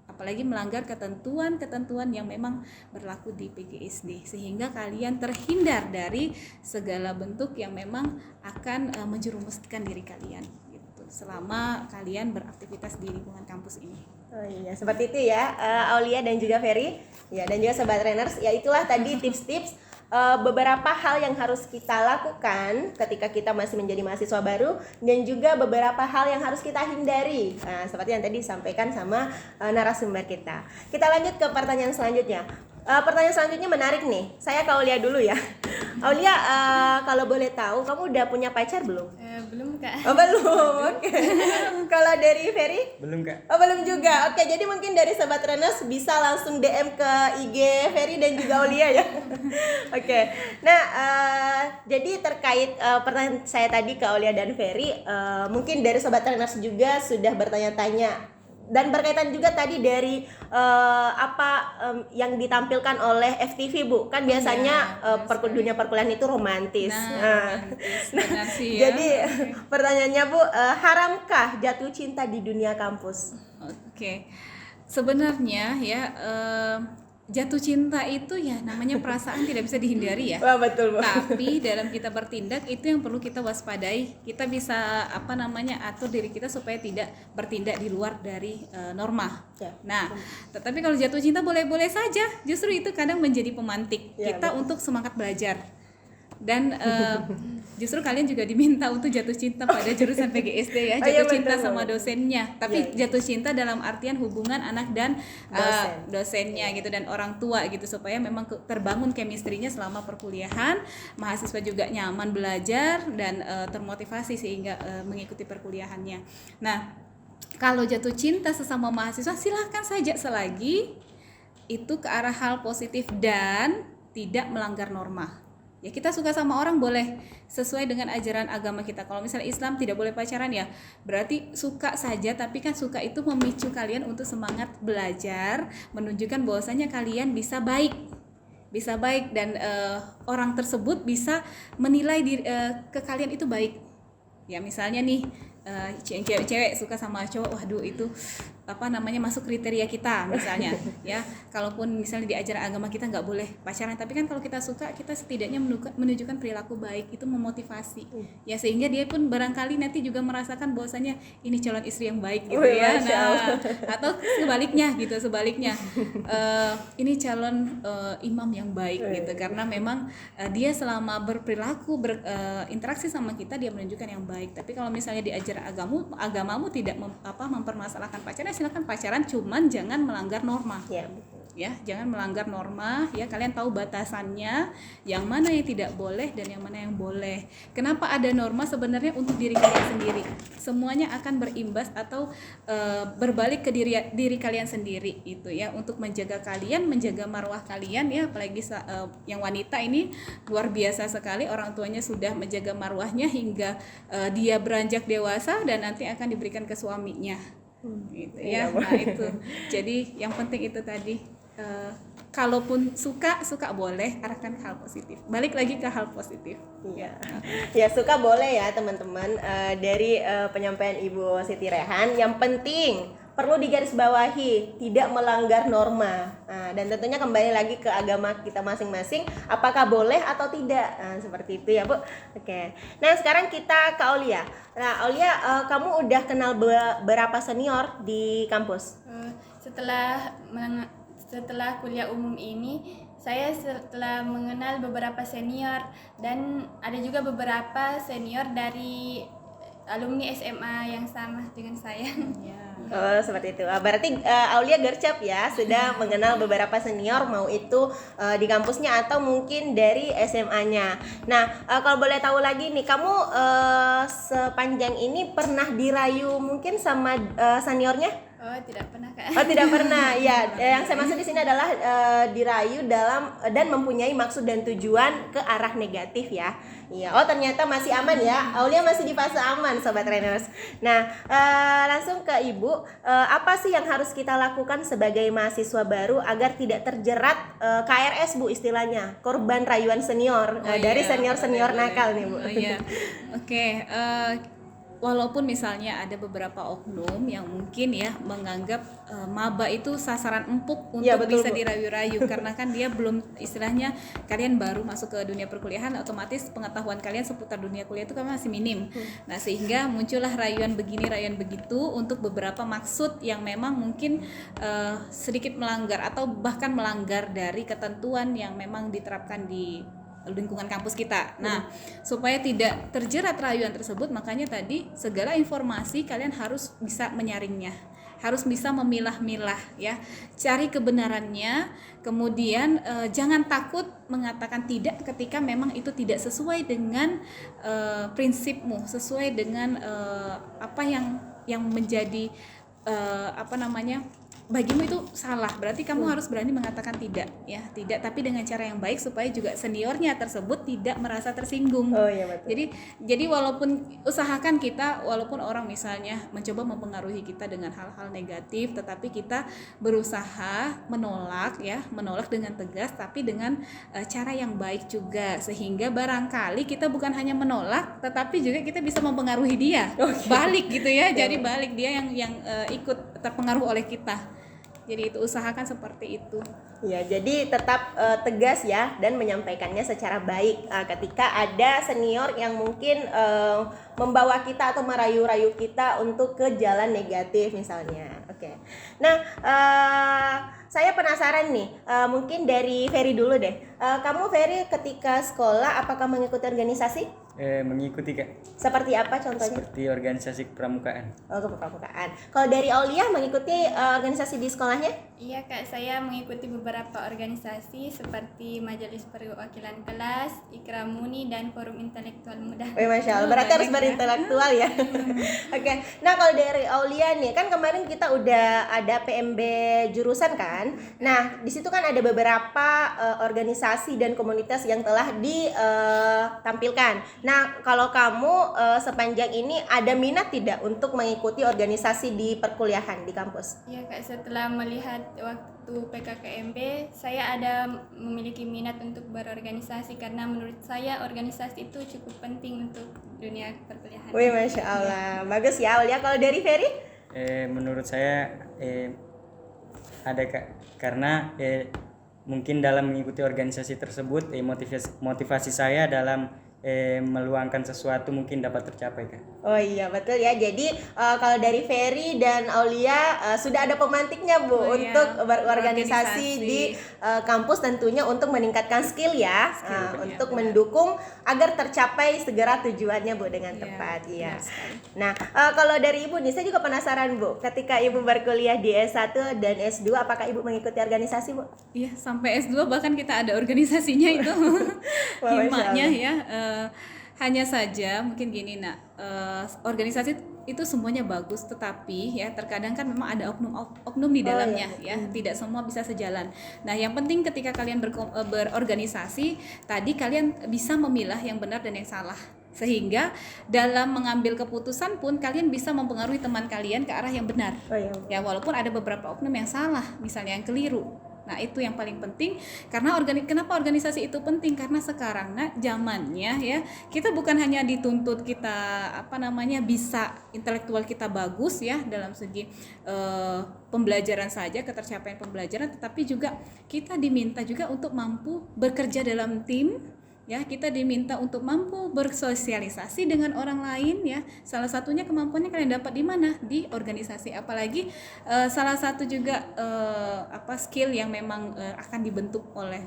apalagi melanggar ketentuan-ketentuan yang memang berlaku di PGSD, sehingga kalian terhindar dari segala bentuk yang memang akan menjerumuskan diri kalian gitu, selama kalian beraktivitas di lingkungan kampus ini. Oh iya, seperti itu ya, Aulia dan juga Ferry, ya, dan juga Sobat Trainers. Ya, itulah tadi tips-tips beberapa hal yang harus kita lakukan ketika kita masih menjadi mahasiswa baru, dan juga beberapa hal yang harus kita hindari. Nah, seperti yang tadi disampaikan sama narasumber kita. Kita lanjut ke pertanyaan selanjutnya. Pertanyaan selanjutnya menarik nih. Saya ke Aulia dulu ya. Aulia, kalau boleh tahu, kamu udah punya pacar belum? Belum Kak. Oh, belum. Oke. Kalau dari Ferry? Belum Kak. Oh, belum juga. Oke, jadi mungkin dari Sobat Trainers bisa langsung DM ke IG Ferry dan juga Aulia ya. Oke. Nah, jadi terkait pertanyaan saya tadi ke Aulia dan Ferry, mungkin dari Sobat Trainers juga sudah bertanya-tanya Dan berkaitan juga tadi dari yang ditampilkan oleh FTV Bu, kan biasanya dunia perkuliahan itu romantis. Romantis, benar sih ya. Jadi pertanyaannya Bu, haramkah jatuh cinta di dunia kampus? Oke. Sebenarnya ya jatuh cinta itu ya namanya perasaan tidak bisa dihindari ya. Wah, betul Bu. Tapi dalam kita bertindak itu yang perlu kita waspadai. Kita bisa atur diri kita supaya tidak bertindak di luar dari norma. Ya. Nah, tetapi kalau jatuh cinta boleh-boleh saja. Justru itu kadang menjadi pemantik kita untuk semangat belajar. Dan justru kalian juga diminta untuk jatuh cinta pada jurusan PGSD ya, jatuh cinta sama dosennya. Tapi jatuh cinta dalam artian hubungan anak dan dosennya gitu, dan orang tua gitu, supaya memang terbangun chemistry-nya selama perkuliahan, mahasiswa juga nyaman belajar dan termotivasi sehingga mengikuti perkuliahannya. Nah, kalau jatuh cinta sesama mahasiswa silahkan saja selagi itu ke arah hal positif dan tidak melanggar norma. Ya, kita suka sama orang boleh sesuai dengan ajaran agama kita. Kalau misalnya Islam tidak boleh pacaran, ya berarti suka saja, tapi kan suka itu memicu kalian untuk semangat belajar, menunjukkan bahwasanya kalian bisa baik dan orang tersebut bisa menilai ke kalian itu baik. Ya misalnya nih cewek suka sama cowok, waduh itu masuk kriteria kita misalnya ya. Kalaupun misalnya di ajaran agama kita nggak boleh pacaran, tapi kan kalau kita suka, kita setidaknya menunjukkan perilaku baik, itu memotivasi ya, sehingga dia pun barangkali nanti juga merasakan bahwasanya ini calon istri yang baik gitu ya. Nah, atau sebaliknya ini calon imam yang baik gitu, karena memang dia selama berperilaku berinteraksi sama kita, dia menunjukkan yang baik. Tapi kalau misalnya di ajaran agamamu tidak mempermasalahkan pacaran, silakan pacaran, cuman jangan melanggar norma. Ya, betul. Ya, jangan melanggar norma ya. Kalian tahu batasannya, yang mana yang tidak boleh dan yang mana yang boleh. Kenapa ada norma? Sebenarnya untuk diri kalian sendiri. Semuanya akan berimbas atau berbalik ke diri kalian sendiri itu ya, untuk menjaga kalian, menjaga marwah kalian ya. Apalagi yang wanita ini luar biasa sekali, orang tuanya sudah menjaga marwahnya hingga dia beranjak dewasa dan nanti akan diberikan ke suaminya. Gitu ya. Nah, itu. Jadi yang penting itu tadi, kalaupun suka boleh, arahkan hal positif. Balik lagi ke hal positif. Ya suka boleh ya teman-teman. Dari penyampaian Ibu Siti Rehan, yang penting perlu digarisbawahi tidak melanggar norma. Dan tentunya kembali lagi ke agama kita masing-masing, apakah boleh atau tidak. Seperti itu ya Bu. Oke. Nah sekarang kita ke Aulia. Nah Aulia, kamu udah kenal berapa senior di kampus? Setelah kuliah umum ini, saya setelah mengenal beberapa senior, dan ada juga beberapa senior dari alumni SMA yang sama dengan saya. Oh seperti itu. Berarti Aulia gercep ya, sudah mengenal beberapa senior, mau itu di kampusnya atau mungkin dari SMA-nya. Nah kalau boleh tahu lagi nih, kamu sepanjang ini pernah dirayu mungkin sama seniornya? Oh tidak pernah Kak. Oh tidak pernah ya. Yang saya maksud di sini adalah dirayu dan mempunyai maksud dan tujuan ke arah negatif ya. Iya. Oh ternyata masih aman ya. Aulia masih di fase aman Sobat Trainers. Nah langsung ke Ibu, apa sih yang harus kita lakukan sebagai mahasiswa baru agar tidak terjerat KRS Bu istilahnya, korban rayuan senior dari senior nakal nih Bu. Oke. Walaupun misalnya ada beberapa oknum yang mungkin ya menganggap maba itu sasaran empuk untuk bisa dirayu-rayu karena kan dia belum, istilahnya kalian baru masuk ke dunia perkuliahan, otomatis pengetahuan kalian seputar dunia kuliah itu kan masih minim. Nah sehingga muncullah rayuan begini, rayuan begitu untuk beberapa maksud yang memang mungkin sedikit melanggar atau bahkan melanggar dari ketentuan yang memang diterapkan di lingkungan kampus kita. Nah, supaya tidak terjerat rayuan tersebut, makanya tadi segala informasi kalian harus bisa menyaringnya, harus bisa memilah-milah ya, cari kebenarannya, kemudian jangan takut mengatakan tidak ketika memang itu tidak sesuai dengan prinsipmu, sesuai dengan apa yang menjadi bagimu itu salah, berarti kamu harus berani mengatakan tidak, ya tidak, tapi dengan cara yang baik supaya juga seniornya tersebut tidak merasa tersinggung. Oh iya betul. Jadi walaupun usahakan kita, walaupun orang misalnya mencoba mempengaruhi kita dengan hal-hal negatif, tetapi kita berusaha menolak dengan tegas, tapi dengan cara yang baik juga, sehingga barangkali kita bukan hanya menolak, tetapi juga kita bisa mempengaruhi dia, balik gitu ya. Jadi balik dia yang ikut terpengaruh oleh kita. Jadi itu usahakan seperti itu. Ya, jadi tetap tegas ya dan menyampaikannya secara baik ketika ada senior yang mungkin membawa kita atau merayu-rayu kita untuk ke jalan negatif misalnya. Oke. Nah, saya penasaran nih, mungkin dari Ferry dulu deh. Kamu Ferry ketika sekolah apakah mengikuti organisasi? Mengikuti Kak, Seperti apa contohnya? seperti organisasi kepramukaan. Oh, kepramukaan. Kalau dari Aulia mengikuti organisasi di sekolahnya? Iya Kak, saya mengikuti beberapa organisasi seperti Majelis Perwakilan Kelas, Ikramuni, dan Forum Intelektual Muda. Wih, Masya Allah, berarti harus berintelektual ya. Oke, nah kalau dari Aulia nih, kan kemarin kita udah ada PMB jurusan kan. Nah, di situ kan ada beberapa organisasi dan komunitas yang telah ditampilkan. Nah, kalau kamu sepanjang ini ada minat tidak untuk mengikuti organisasi di perkuliahan di kampus? Iya Kak, setelah melihat waktu PKKMB, saya ada memiliki minat untuk berorganisasi karena menurut saya organisasi itu cukup penting untuk dunia perkuliahan. Wih, Masya Allah, bagus ya Aulia. Kalau dari Ferry? Menurut saya ada Kak, karena mungkin dalam mengikuti organisasi tersebut motivasi saya dalam meluangkan sesuatu mungkin dapat tercapai Kak. Oh iya betul ya. Jadi kalau dari Ferry dan Aulia sudah ada pemantiknya Bu untuk berorganisasi di kampus, tentunya untuk meningkatkan skill ya, untuk mgendukung agar tercapai segera tujuannya Bu dengan tepat. Iya. Nah kalau dari Ibu nih, saya juga penasaran Bu, ketika Ibu berkuliah di S1 dan S2, apakah Ibu mengikuti organisasi Bu? Iya, sampai S2 bahkan kita ada organisasinya itu. Himaknya ya. Hanya saja mungkin gini nak, organisasi itu semuanya bagus, tetapi ya terkadang kan memang ada oknum di dalamnya ya, tidak semua bisa sejalan. Nah yang penting ketika kalian berorganisasi tadi, kalian bisa memilah yang benar dan yang salah, sehingga dalam mengambil keputusan pun kalian bisa mempengaruhi teman kalian ke arah yang benar. Ya walaupun ada beberapa oknum yang salah, misalnya yang keliru. Nah itu yang paling penting, karena kenapa organisasi itu penting, karena sekarang zamannya ya, kita bukan hanya dituntut kita bisa intelektual kita bagus ya dalam segi pembelajaran saja, ketercapaian pembelajaran, tetapi juga kita diminta juga untuk mampu bekerja dalam tim. Ya, kita diminta untuk mampu bersosialisasi dengan orang lain ya. Salah satunya kemampuannya kalian dapat di mana? Di organisasi. Apalagi salah satu juga skill yang memang akan dibentuk oleh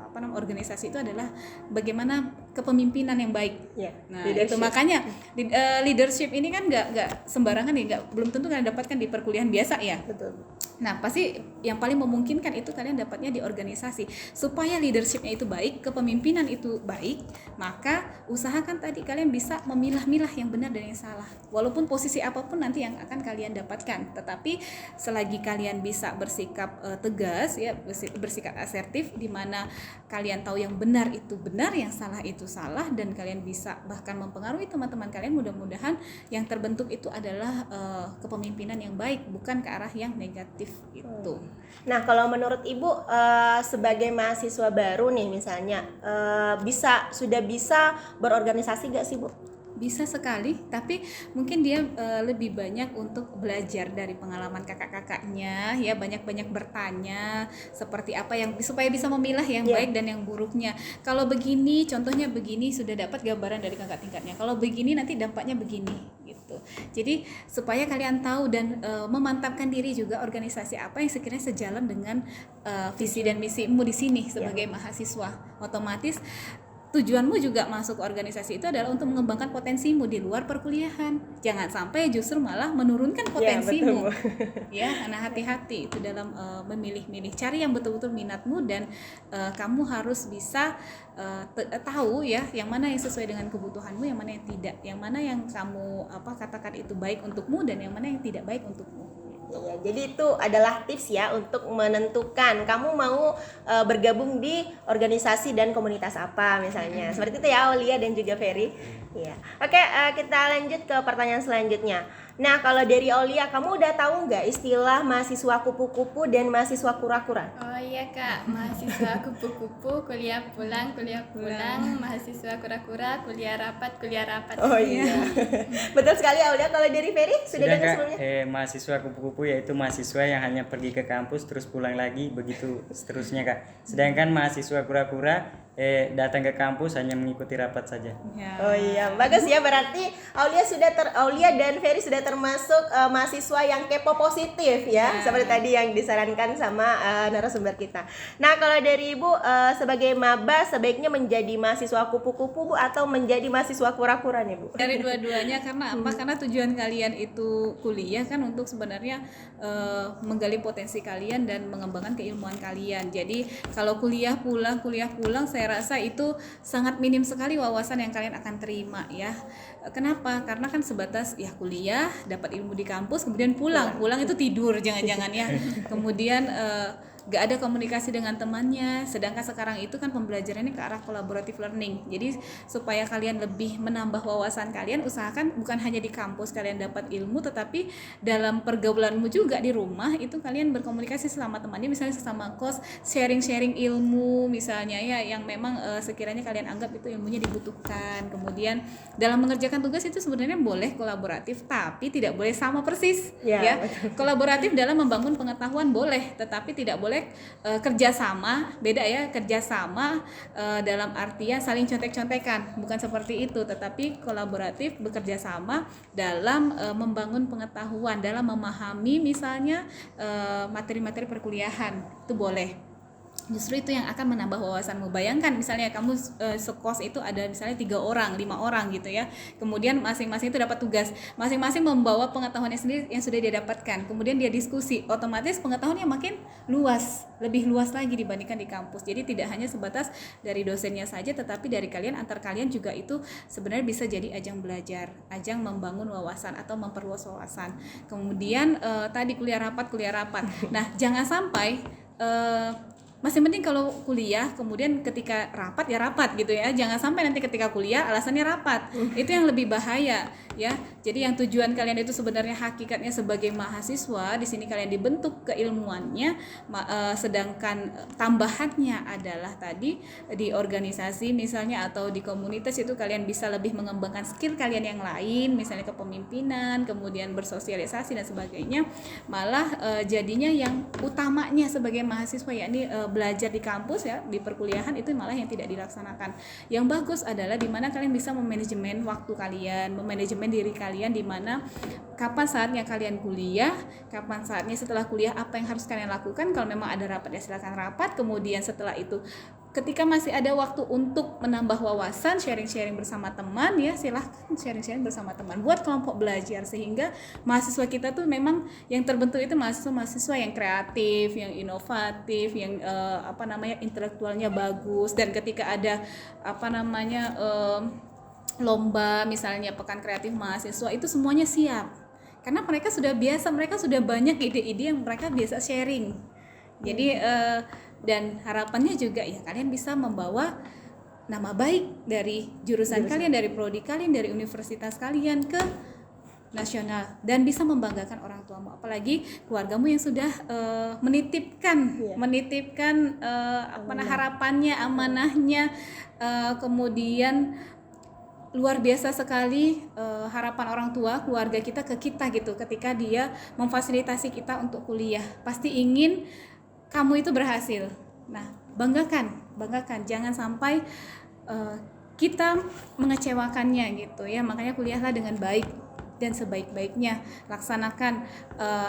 organisasi itu adalah bagaimana kepemimpinan yang baik. Yeah, nah, itu makanya leadership ini kan nggak sembarangan ya, belum tentu kalian dapatkan di perkuliahan biasa ya. Betul. Nah, pasti yang paling memungkinkan itu kalian dapatnya di organisasi. Supaya leadershipnya itu baik, kepemimpinan itu baik, maka usahakan tadi kalian bisa memilah-milah yang benar dan yang salah. Walaupun posisi apapun nanti yang akan kalian dapatkan, tetapi selagi kalian bisa bersikap tegas ya, bersikap asertif, di mana kalian tahu yang benar itu benar, yang salah itu salah, dan kalian bisa bahkan mempengaruhi teman-teman kalian, mudah-mudahan yang terbentuk itu adalah kepemimpinan yang baik, bukan ke arah yang negatif itu. Nah, kalau menurut Ibu sebagai mahasiswa baru nih misalnya, sudah bisa berorganisasi gak sih Bu? Bisa sekali, tapi mungkin dia lebih banyak untuk belajar dari pengalaman kakak-kakaknya ya, banyak-banyak bertanya seperti apa yang supaya bisa memilah yang baik dan yang buruknya. Kalau begini, contohnya begini, sudah dapat gambaran dari kakak tingkatnya. Kalau begini nanti dampaknya begini gitu. Jadi supaya kalian tahu dan memantapkan diri juga organisasi apa yang sekiranya sejalan dengan visi dan misimu di sini sebagai mahasiswa. Otomatis tujuanmu juga masuk ke organisasi itu adalah untuk mengembangkan potensimu di luar perkuliahan. Jangan sampai justru malah menurunkan potensimu. Ya, nah hati-hati itu dalam memilih-milih. Cari yang betul-betul minatmu, dan kamu harus bisa tahu ya yang mana yang sesuai dengan kebutuhanmu, yang mana yang tidak, yang mana yang kamu katakan itu baik untukmu dan yang mana yang tidak baik untukmu. Ya, jadi itu adalah tips ya untuk menentukan kamu mau bergabung di organisasi dan komunitas apa misalnya. Seperti itu ya Aulia dan juga Ferry. Ya. Oke, kita lanjut ke pertanyaan selanjutnya. Nah, kalau dari Aulia, kamu udah tahu nggak istilah mahasiswa kupu-kupu dan mahasiswa kura-kura? Oh iya Kak, mahasiswa kupu-kupu kuliah pulang, mahasiswa kura-kura kuliah rapat. Oh iya. Betul sekali Aulia. Kalau dari Ferry sudah dengar Kak, sebelumnya? mahasiswa kupu-kupu yaitu mahasiswa yang hanya pergi ke kampus terus pulang lagi begitu seterusnya Kak. Sedangkan mahasiswa kura-kura datang ke kampus hanya mengikuti rapat saja. Ya. Oh iya, bagus ya, berarti Aulia dan Ferry sudah termasuk mahasiswa yang kepo positif ya, seperti tadi yang disarankan sama narasumber kita. Nah, kalau dari Ibu sebagai maba sebaiknya menjadi mahasiswa kupu-kupu Bu, atau menjadi mahasiswa kura-kura nih Bu? Dari dua-duanya, karena apa? Karena tujuan kalian itu kuliah kan untuk sebenarnya menggali potensi kalian dan mengembangkan keilmuan kalian. Jadi kalau kuliah pulang saya rasa itu sangat minim sekali wawasan yang kalian akan terima ya. Kenapa? Karena kan sebatas ya kuliah, dapat ilmu di kampus, kemudian pulang itu tidur jangan-jangan ya. Kemudian gak ada komunikasi dengan temannya. Sedangkan sekarang itu kan pembelajarannya ke arah collaborative learning. Jadi supaya kalian lebih menambah wawasan kalian, usahakan bukan hanya di kampus kalian dapat ilmu, tetapi dalam pergaulanmu juga di rumah itu kalian berkomunikasi sama temannya, misalnya sesama kos, sharing ilmu misalnya ya, yang memang sekiranya kalian anggap itu ilmunya dibutuhkan. Kemudian dalam mengerjakan tugas itu sebenarnya boleh kolaboratif, tapi tidak boleh sama persis ya. Kolaboratif dalam membangun pengetahuan boleh, tetapi tidak boleh kerjasama. Beda ya, kerjasama dalam artian saling contek-contekan, bukan seperti itu, tetapi kolaboratif bekerja sama dalam membangun pengetahuan, dalam memahami misalnya materi-materi perkuliahan, itu boleh. Justru itu yang akan menambah wawasanmu. Bayangkan misalnya kamu sekos itu ada misalnya 3 orang, 5 orang gitu ya. Kemudian masing-masing itu dapat tugas, masing-masing membawa pengetahuannya sendiri yang sudah dia dapatkan. Kemudian dia diskusi, otomatis pengetahuannya makin luas, lebih luas lagi dibandingkan di kampus. Jadi tidak hanya sebatas dari dosennya saja, tetapi dari kalian, antar kalian juga itu sebenarnya bisa jadi ajang belajar, ajang membangun wawasan atau memperluas wawasan. Kemudian tadi kuliah rapat. Nah, jangan sampai masih penting kalau kuliah, kemudian ketika rapat ya rapat gitu ya. Jangan sampai nanti ketika kuliah alasannya rapat. Itu yang lebih bahaya ya. Jadi yang tujuan kalian itu sebenarnya hakikatnya sebagai mahasiswa, di sini kalian dibentuk keilmuannya, sedangkan tambahannya adalah tadi di organisasi misalnya atau di komunitas itu kalian bisa lebih mengembangkan skill kalian yang lain, misalnya kepemimpinan, kemudian bersosialisasi dan sebagainya. Malah jadinya yang utamanya sebagai mahasiswa yakni belajar di kampus ya, di perkuliahan itu malah yang tidak dilaksanakan. Yang bagus adalah di mana kalian bisa memanajemen waktu kalian, memanajemen diri kalian, di mana kapan saatnya kalian kuliah, kapan saatnya setelah kuliah apa yang harus kalian lakukan. Kalau memang ada rapat ya silakan rapat. Kemudian setelah itu ketika masih ada waktu untuk menambah wawasan, sharing bersama teman ya, silahkan sharing bersama teman, buat kelompok belajar, sehingga mahasiswa kita tuh memang yang terbentuk itu mahasiswa yang kreatif, yang inovatif, yang intelektualnya bagus. Dan ketika ada lomba misalnya pekan kreatif mahasiswa, itu semuanya siap karena mereka sudah biasa, mereka sudah banyak ide-ide yang mereka biasa sharing. Jadi dan harapannya juga ya kalian bisa membawa nama baik dari jurusan kalian, dari prodi kalian, dari universitas kalian ke nasional, dan bisa membanggakan orang tuamu, apalagi keluargamu yang sudah menitipkan harapannya, amanahnya, kemudian luar biasa sekali harapan orang tua keluarga kita ke kita gitu, ketika dia memfasilitasi kita untuk kuliah, pasti ingin kamu itu berhasil. Nah, banggakan, jangan sampai kita mengecewakannya gitu ya. Makanya kuliahlah dengan baik dan sebaik-baiknya, laksanakan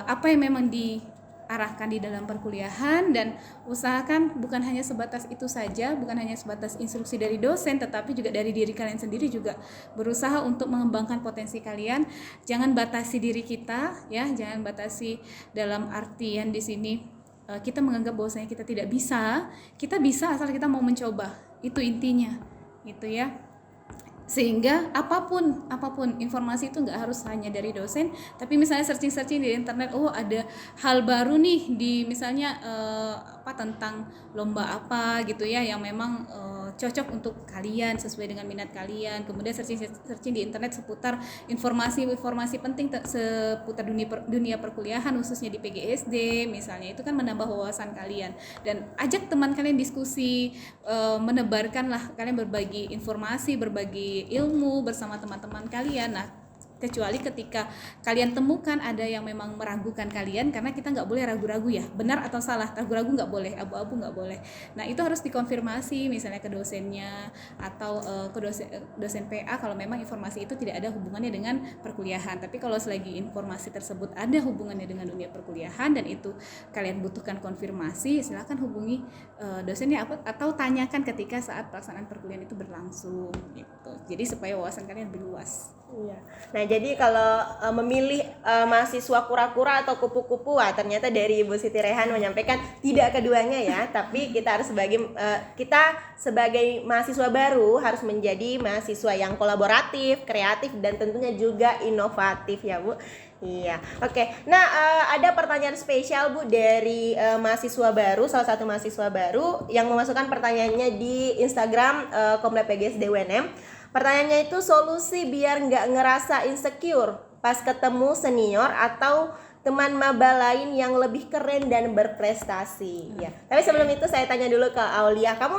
apa yang memang diarahkan di dalam perkuliahan, dan usahakan bukan hanya sebatas itu saja, bukan hanya sebatas instruksi dari dosen, tetapi juga dari diri kalian sendiri juga berusaha untuk mengembangkan potensi kalian. Jangan batasi diri kita ya, jangan batasi dalam artian di sini kita menganggap bahwasanya kita tidak bisa. Kita bisa asal kita mau mencoba, itu intinya gitu ya. Sehingga apapun informasi itu nggak harus hanya dari dosen, tapi misalnya searching di internet, oh ada hal baru nih di misalnya tentang lomba apa gitu ya yang memang cocok untuk kalian sesuai dengan minat kalian. Kemudian searching di internet seputar informasi penting seputar dunia perkuliahan khususnya di PGSD misalnya, itu kan menambah wawasan kalian. Dan ajak teman kalian diskusi, menebarkanlah, kalian berbagi informasi, berbagi ilmu bersama teman-teman kalian. Nah, kecuali ketika kalian temukan ada yang memang meragukan kalian, karena kita nggak boleh ragu-ragu ya, benar atau salah, ragu-ragu nggak boleh, abu-abu nggak boleh. Nah, itu harus dikonfirmasi misalnya ke dosennya atau ke dosen PA kalau memang informasi itu tidak ada hubungannya dengan perkuliahan. Tapi kalau selagi informasi tersebut ada hubungannya dengan dunia perkuliahan dan itu kalian butuhkan konfirmasi, silakan hubungi dosennya atau tanyakan ketika saat pelaksanaan perkuliahan itu berlangsung gitu. Jadi supaya wawasan kalian lebih luas. Iya. Nah, jadi kalau memilih mahasiswa kura-kura atau kupu-kupu, ternyata dari Ibu Siti Rehan menyampaikan tidak keduanya ya, tapi kita harus sebagai mahasiswa baru harus menjadi mahasiswa yang kolaboratif, kreatif, dan tentunya juga inovatif ya, Bu. Iya, oke. Nah, ada pertanyaan spesial Bu dari mahasiswa baru, salah satu mahasiswa baru yang memasukkan pertanyaannya di Instagram Komlab PGSD UNM. Pertanyaannya itu, solusi biar nggak ngerasa insecure pas ketemu senior atau teman maba lain yang lebih keren dan berprestasi. Ya. Tapi sebelum itu saya tanya dulu ke Aulia, kamu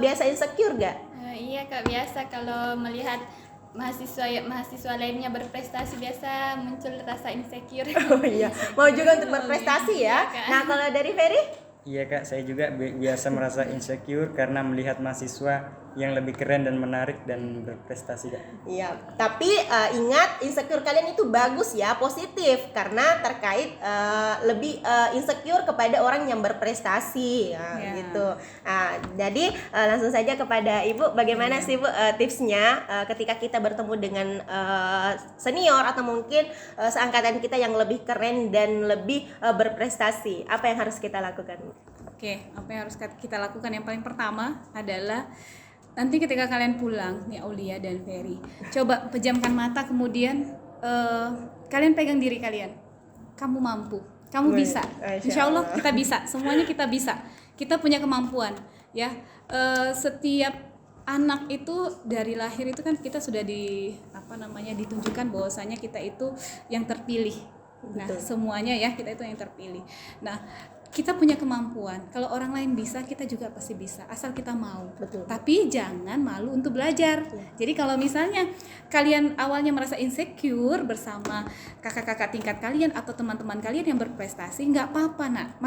biasa insecure nggak? Iya Kak, biasa kalau melihat mahasiswa lainnya berprestasi biasa muncul rasa insecure. Oh iya, mau juga untuk berprestasi ya. Nah, kalau dari Ferry? Iya Kak, saya juga biasa merasa insecure karena melihat mahasiswa yang lebih keren dan menarik dan berprestasi Kak. Iya, tapi ingat, insecure kalian itu bagus ya, positif, karena terkait lebih insecure kepada orang yang berprestasi gitu. Jadi langsung saja kepada Ibu, bagaimana sih Bu tipsnya ketika kita bertemu dengan senior atau mungkin seangkatan kita yang lebih keren dan lebih berprestasi, apa yang harus kita lakukan? Oke, apa yang harus kita lakukan? Yang paling pertama adalah nanti ketika kalian pulang nih, Aulia dan Ferry, coba pejamkan mata, kemudian kalian pegang diri kalian. Kamu mampu, kamu bisa. Insya Allah kita bisa, semuanya kita bisa. Kita punya kemampuan ya. Setiap anak itu dari lahir itu kan kita sudah ditunjukkan bahwasanya kita itu yang terpilih. Nah, semuanya ya kita itu yang terpilih. Nah, kita punya kemampuan. Kalau orang lain bisa, kita juga pasti bisa, asal kita mau. Betul. Tapi jangan malu untuk belajar. Jadi kalau misalnya kalian awalnya merasa insecure bersama kakak-kakak tingkat kalian atau teman-teman kalian yang berprestasi, nggak apa-apa nak.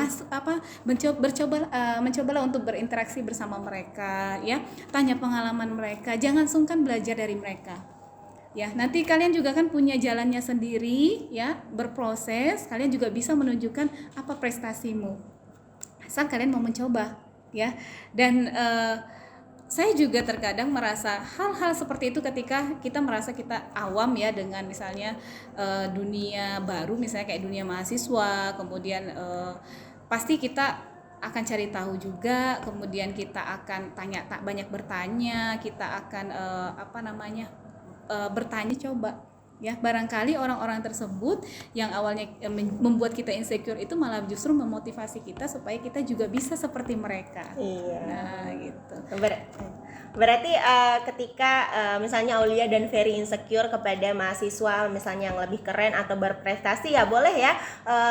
Mencobalah untuk berinteraksi bersama mereka, ya. Tanya pengalaman mereka. Jangan sungkan belajar dari mereka. Ya, nanti kalian juga kan punya jalannya sendiri ya, berproses, kalian juga bisa menunjukkan apa prestasimu. Asal kalian mau mencoba ya. Dan saya juga terkadang merasa hal-hal seperti itu ketika kita merasa kita awam ya dengan misalnya dunia baru, misalnya kayak dunia mahasiswa, kemudian pasti kita akan cari tahu juga, kemudian kita akan banyak bertanya, kita akan bertanya, coba ya, barangkali orang-orang tersebut yang awalnya membuat kita insecure itu malah justru memotivasi kita supaya kita juga bisa seperti mereka. Iya. Nah gitu. Berarti ketika misalnya Aulia dan Ferry insecure kepada mahasiswa misalnya yang lebih keren atau berprestasi, ya boleh ya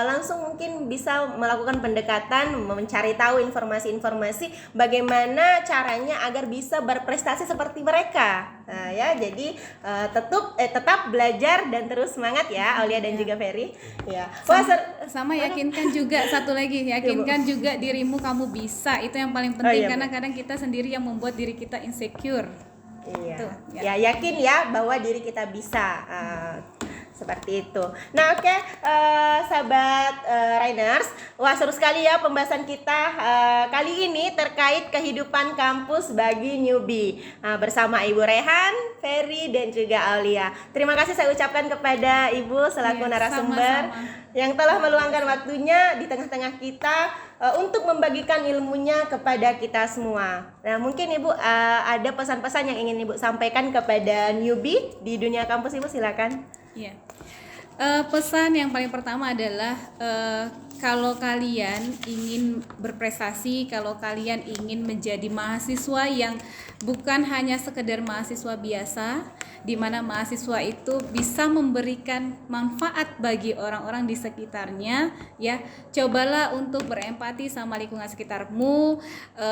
langsung mungkin bisa melakukan pendekatan, mencari tahu informasi-informasi bagaimana caranya agar bisa berprestasi seperti mereka. Ya, jadi tetap belajar dan terus semangat ya Aulia dan juga Ferry. Ya. Sama yakinkan juga satu lagi, yakinkan juga dirimu kamu bisa. Itu yang paling penting, karena kadang kita sendiri yang membuat diri kita insecure. Iya. Tuh, ya yakin ya bahwa diri kita bisa. Seperti itu. Nah, oke, sahabat Rainers, wah seru sekali ya pembahasan kita kali ini terkait kehidupan kampus bagi newbie bersama Ibu Rehan, Ferry, dan juga Aulia. Terima kasih saya ucapkan kepada Ibu selaku Iya, narasumber sama-sama. yang telah meluangkan waktunya di tengah-tengah kita untuk membagikan ilmunya kepada kita semua. Nah, mungkin Ibu ada pesan-pesan yang ingin Ibu sampaikan kepada newbie di dunia kampus, Ibu silakan. Iya. Pesan yang paling pertama adalah kalau kalian ingin berprestasi, kalau kalian ingin menjadi mahasiswa yang bukan hanya sekedar mahasiswa biasa, di mana mahasiswa itu bisa memberikan manfaat bagi orang-orang di sekitarnya, ya, cobalah untuk berempati sama lingkungan sekitarmu,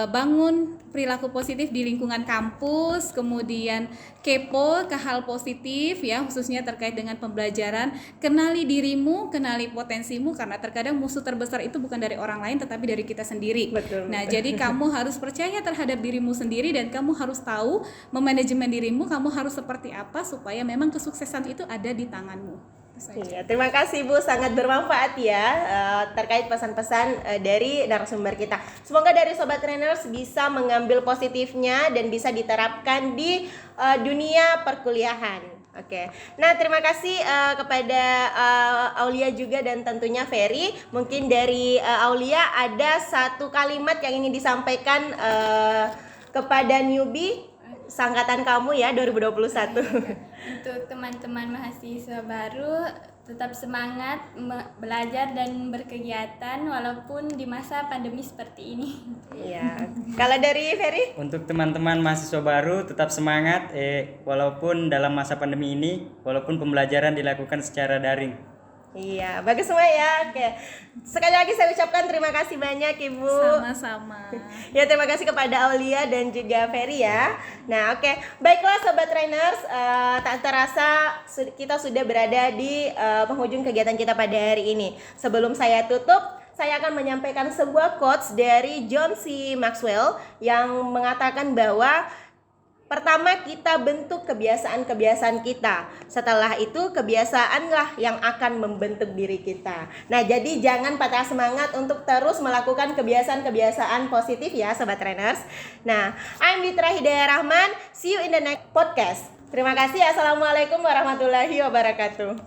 bangun perilaku positif di lingkungan kampus, kemudian kepo ke hal positif, ya, khususnya terkait dengan pembelajaran, kenali dirimu, kenali potensimu, karena terkadang musuh terbesar itu bukan dari orang lain tetapi dari kita sendiri. Betul. Nah, jadi kamu harus percaya terhadap dirimu sendiri dan kamu harus tahu memanajemen dirimu, kamu harus seperti apa supaya memang kesuksesan itu ada di tanganmu. Itu saja. Iya, terima kasih Bu, sangat bermanfaat ya terkait pesan-pesan dari narasumber kita. Semoga dari Sobat Trainers bisa mengambil positifnya dan bisa diterapkan di dunia perkuliahan. Oke, nah terima kasih kepada Aulia juga dan tentunya Ferry. Mungkin dari Aulia ada satu kalimat yang ingin disampaikan kepada newbie sangkatan kamu ya 2021. Untuk teman-teman mahasiswa baru, tetap semangat belajar dan berkegiatan walaupun di masa pandemi seperti ini. Iya. Kalau dari Ferry? Untuk teman-teman mahasiswa baru tetap semangat walaupun dalam masa pandemi ini, walaupun pembelajaran dilakukan secara daring. Iya, bagus semua ya. Oke. Sekali lagi saya ucapkan terima kasih banyak Ibu. Sama-sama. Ya, terima kasih kepada Aulia dan juga Ferry ya. Nah, oke. Baiklah Sobat Trainers, tak terasa kita sudah berada di penghujung kegiatan kita pada hari ini. Sebelum saya tutup, saya akan menyampaikan sebuah quotes dari John C. Maxwell yang mengatakan bahwa pertama kita bentuk kebiasaan-kebiasaan kita. Setelah itu kebiasaanlah yang akan membentuk diri kita. Nah, jadi jangan patah semangat untuk terus melakukan kebiasaan-kebiasaan positif ya Sobat Trainers. Nah, I'm Ditra Hidayah Rahman. See you in the next podcast. Terima kasih. Assalamualaikum warahmatullahi wabarakatuh.